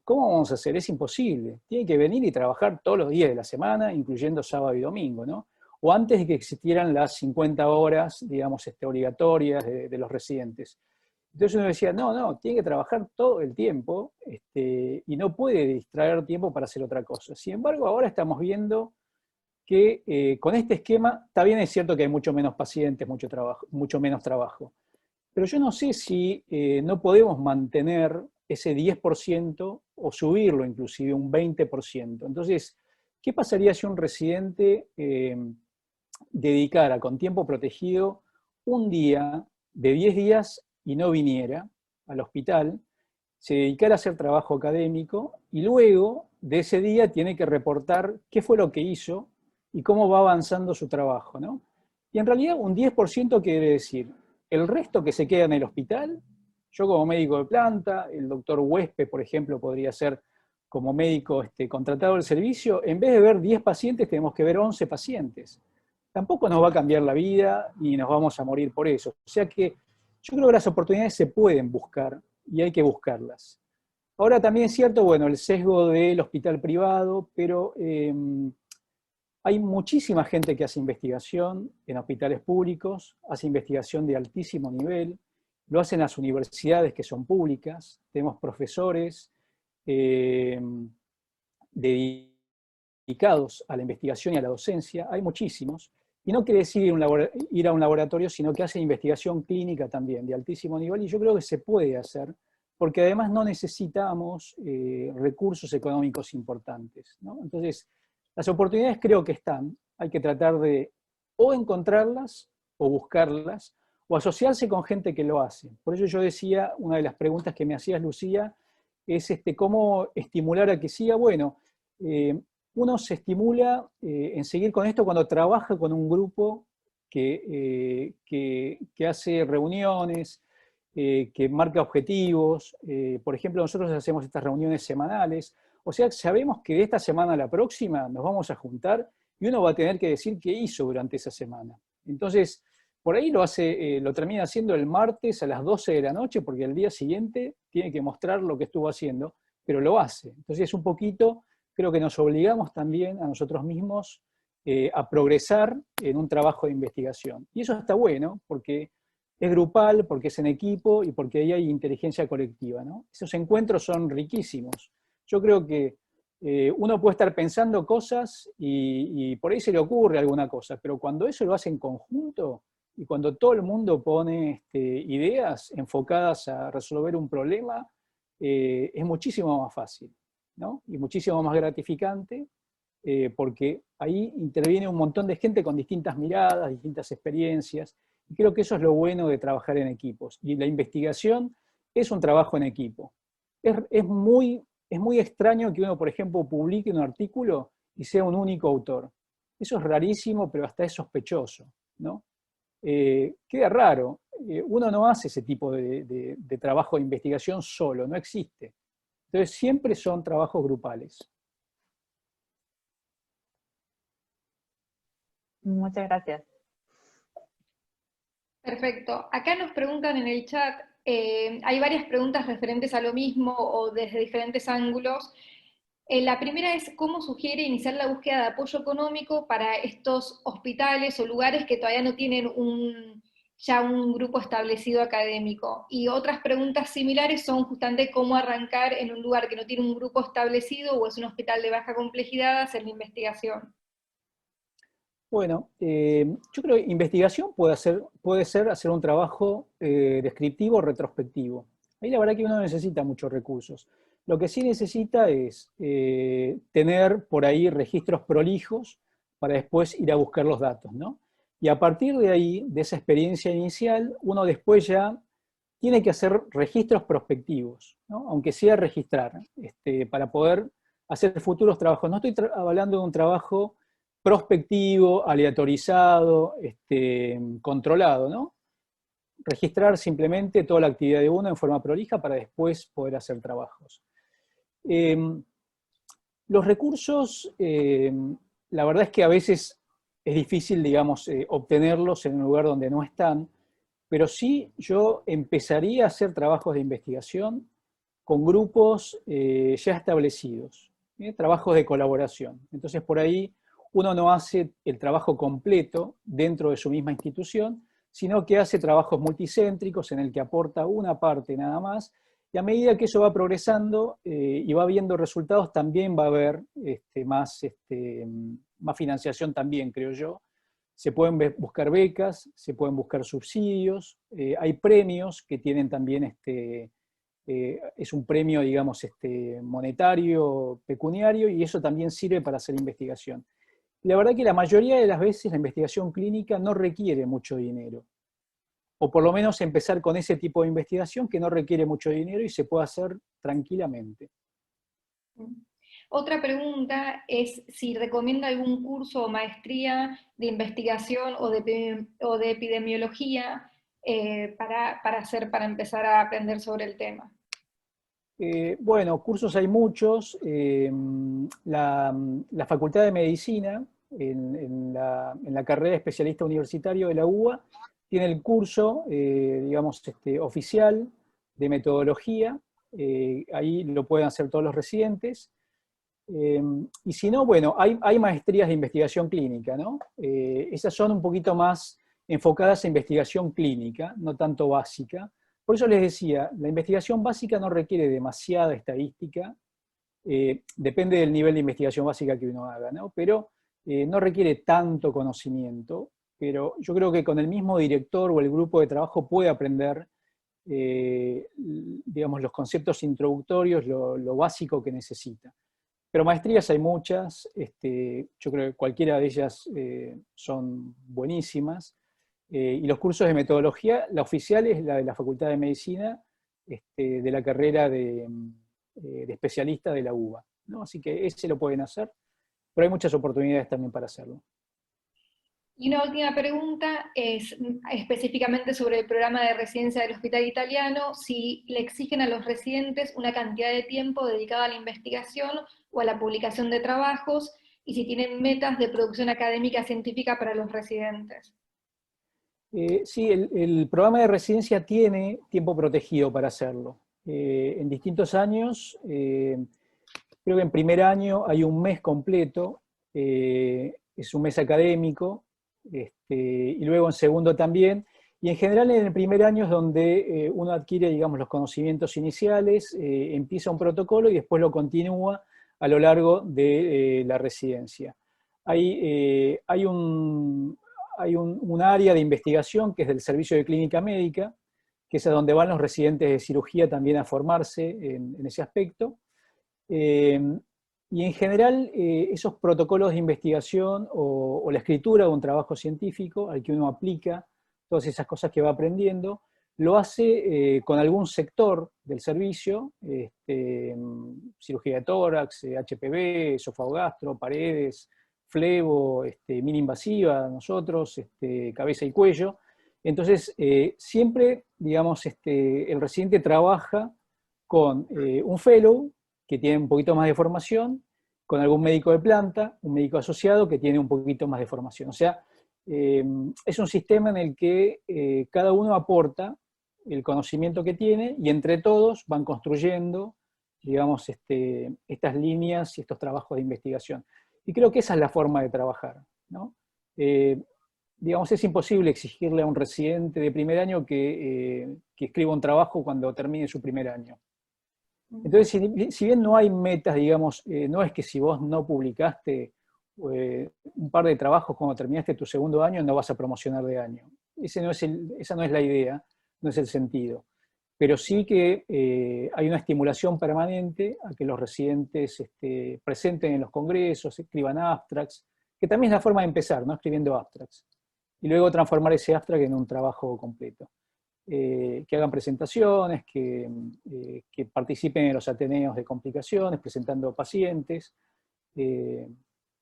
¿Cómo vamos a hacer? Es imposible. Tiene que venir y trabajar todos los días de la semana, incluyendo sábado y domingo, ¿no? O antes de que existieran las 50 horas, digamos, obligatorias de los residentes. Entonces uno decía, no, tiene que trabajar todo el tiempo y no puede distraer tiempo para hacer otra cosa. Sin embargo, ahora estamos viendo que con este esquema, está bien, es cierto que hay mucho menos pacientes, mucho menos trabajo, pero yo no sé si no podemos mantener ese 10% o subirlo inclusive un 20%. Entonces, ¿qué pasaría si un residente dedicara con tiempo protegido un día de 10 días y no viniera al hospital, se dedicara a hacer trabajo académico y luego de ese día tiene que reportar qué fue lo que hizo y cómo va avanzando su trabajo, ¿no? Y en realidad un 10% quiere decir el resto que se queda en el hospital. Yo como médico de planta, el doctor Huespe, por ejemplo, podría ser como médico contratado del servicio, en vez de ver 10 pacientes tenemos que ver 11 pacientes. Tampoco nos va a cambiar la vida y nos vamos a morir por eso. O sea que yo creo que las oportunidades se pueden buscar y hay que buscarlas. Ahora también es cierto, bueno, el sesgo del hospital privado, pero hay muchísima gente que hace investigación en hospitales públicos, hace investigación de altísimo nivel, lo hacen las universidades que son públicas, tenemos profesores dedicados a la investigación y a la docencia, hay muchísimos, y no quiere decir ir a un laboratorio, sino que hacen investigación clínica también de altísimo nivel, y yo creo que se puede hacer, porque además no necesitamos recursos económicos importantes, ¿no? Entonces, las oportunidades creo que están, hay que tratar de o encontrarlas o buscarlas, o asociarse con gente que lo hace. Por eso yo decía, una de las preguntas que me hacías, Lucía, es cómo estimular a que siga. Bueno, uno se estimula en seguir con esto cuando trabaja con un grupo que hace reuniones, que marca objetivos. Por ejemplo, nosotros hacemos estas reuniones semanales. O sea, sabemos que de esta semana a la próxima nos vamos a juntar y uno va a tener que decir qué hizo durante esa semana. Entonces, por ahí lo termina haciendo el martes a las 12 de la noche, porque el día siguiente tiene que mostrar lo que estuvo haciendo, pero lo hace. Entonces es un poquito, creo que nos obligamos también a nosotros mismos a progresar en un trabajo de investigación. Y eso está bueno, porque es grupal, porque es en equipo y porque ahí hay inteligencia colectiva, ¿no? Esos encuentros son riquísimos. Yo creo que uno puede estar pensando cosas y por ahí se le ocurre alguna cosa, pero cuando eso lo hace en conjunto y cuando todo el mundo pone ideas enfocadas a resolver un problema, es muchísimo más fácil, ¿no? Y muchísimo más gratificante, porque ahí interviene un montón de gente con distintas miradas, distintas experiencias, y creo que eso es lo bueno de trabajar en equipos. Y la investigación es un trabajo en equipo. Es muy extraño que uno, por ejemplo, publique un artículo y sea un único autor. Eso es rarísimo, pero hasta es sospechoso, ¿no? Queda raro. Uno no hace ese tipo de trabajo de investigación solo, no existe. Entonces siempre son trabajos grupales. Muchas gracias. Perfecto. Acá nos preguntan en el chat, hay varias preguntas referentes a lo mismo o desde diferentes ángulos. La primera es, ¿cómo sugiere iniciar la búsqueda de apoyo económico para estos hospitales o lugares que todavía no tienen ya un grupo establecido académico? Y otras preguntas similares son justamente cómo arrancar en un lugar que no tiene un grupo establecido o es un hospital de baja complejidad a hacer la investigación. Bueno, yo creo que investigación puede ser hacer un trabajo descriptivo retrospectivo. Ahí la verdad que uno no necesita muchos recursos. Lo que sí necesita es tener por ahí registros prolijos para después ir a buscar los datos, ¿no? Y a partir de ahí, de esa experiencia inicial, uno después ya tiene que hacer registros prospectivos, ¿no? Aunque sea registrar, para poder hacer futuros trabajos. No estoy hablando de un trabajo prospectivo, aleatorizado, controlado, ¿no? Registrar simplemente toda la actividad de uno en forma prolija para después poder hacer trabajos. Los recursos, la verdad es que a veces es difícil, digamos, obtenerlos en un lugar donde no están, pero sí yo empezaría a hacer trabajos de investigación con grupos ya establecidos, trabajos de colaboración. Entonces por ahí uno no hace el trabajo completo dentro de su misma institución, sino que hace trabajos multicéntricos en el que aporta una parte nada más, y a medida que eso va progresando y va viendo resultados, también va a haber más financiación también, creo yo. Se pueden buscar becas, se pueden buscar subsidios, hay premios que tienen también, es un premio, digamos, monetario, pecuniario, y eso también sirve para hacer investigación. La verdad que la mayoría de las veces la investigación clínica no requiere mucho dinero, o por lo menos empezar con ese tipo de investigación que no requiere mucho dinero y se puede hacer tranquilamente. Otra pregunta es si recomienda algún curso o maestría de investigación o de epidemiología para empezar a aprender sobre el tema. Bueno, cursos hay muchos. La Facultad de Medicina, en la carrera de especialista universitario de la UBA, tiene el curso, digamos, oficial de metodología. Ahí lo pueden hacer todos los residentes. Y si no, bueno, hay maestrías de investigación clínica, ¿no? Esas son un poquito más enfocadas a investigación clínica, no tanto básica. Por eso les decía, la investigación básica no requiere demasiada estadística, depende del nivel de investigación básica que uno haga, ¿no? Pero no requiere tanto conocimiento, pero yo creo que con el mismo director o el grupo de trabajo puede aprender, digamos, los conceptos introductorios, lo básico que necesita. Pero maestrías hay muchas, yo creo que cualquiera de ellas son buenísimas. Y los cursos de metodología, la oficial es la de la Facultad de Medicina, de la carrera de especialista de la UBA, ¿no? Así que ese lo pueden hacer, pero hay muchas oportunidades también para hacerlo. Y una última pregunta es específicamente sobre el programa de residencia del Hospital Italiano, si le exigen a los residentes una cantidad de tiempo dedicada a la investigación o a la publicación de trabajos, y si tienen metas de producción académica científica para los residentes. Sí, el programa de residencia tiene tiempo protegido para hacerlo. En distintos años, creo que en primer año hay un mes completo, es un mes académico, y luego en segundo también, Y en general en el primer año es donde uno adquiere, digamos, los conocimientos iniciales, empieza un protocolo y después lo continúa a lo largo de la residencia. Hay un área de investigación que es del servicio de clínica médica, que es a donde van los residentes de cirugía también a formarse en ese aspecto. Y en general esos protocolos de investigación o la escritura de un trabajo científico al que uno aplica todas esas cosas que va aprendiendo, lo hace con algún sector del servicio, cirugía de tórax, HPV, esofagogastro, paredes, flebo, mini invasiva, nosotros, cabeza y cuello. Entonces, siempre, digamos, el residente trabaja con un fellow que tiene un poquito más de formación, con algún médico de planta, un médico asociado que tiene un poquito más de formación. O sea, es un sistema en el que cada uno aporta el conocimiento que tiene y entre todos van construyendo, digamos, estas líneas y estos trabajos de investigación. Y creo que esa es la forma de trabajar, ¿no? Digamos, es imposible exigirle a un residente de primer año que escriba un trabajo cuando termine su primer año. Entonces, si bien no hay metas, digamos, no es que si vos no publicaste un par de trabajos cuando terminaste tu segundo año, no vas a promocionar de año. Esa no es la idea, no es el sentido. Pero sí que hay una estimulación permanente a que los residentes presenten en los congresos, escriban abstracts, que también es la forma de empezar, ¿no? Escribiendo abstracts. Y luego transformar ese abstract en un trabajo completo. Que hagan presentaciones, que participen en los ateneos de complicaciones, presentando pacientes.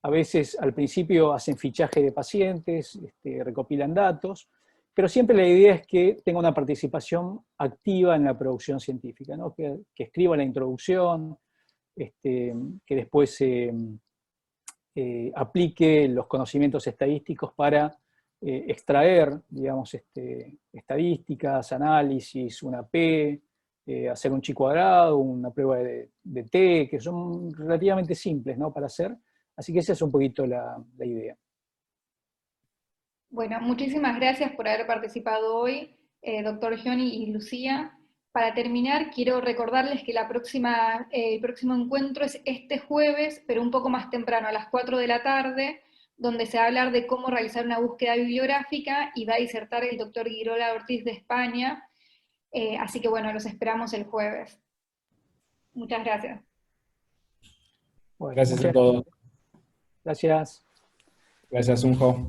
A veces al principio hacen fichaje de pacientes, recopilan datos, pero siempre la idea es que tenga una participación activa en la producción científica, ¿no? Que escriba la introducción, que después aplique los conocimientos estadísticos para extraer, digamos, estadísticas, análisis, una P, hacer un chi cuadrado, una prueba de T, que son relativamente simples, ¿no? Para hacer. Así que esa es un poquito la idea. Bueno, muchísimas gracias por haber participado hoy, doctor Johnny y Lucía. Para terminar, quiero recordarles que el próximo encuentro es este jueves, pero un poco más temprano, a las 4 de la tarde, donde se va a hablar de cómo realizar una búsqueda bibliográfica y va a disertar el doctor Girola Ortiz de España. Así que bueno, los esperamos el jueves. Muchas gracias. Bueno, Gracias a todos. Gracias. Gracias, Unjo.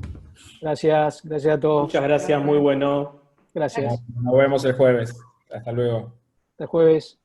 Gracias a todos. Muchas gracias, muy bueno. Gracias. Nos vemos el jueves. Hasta luego. Hasta el jueves.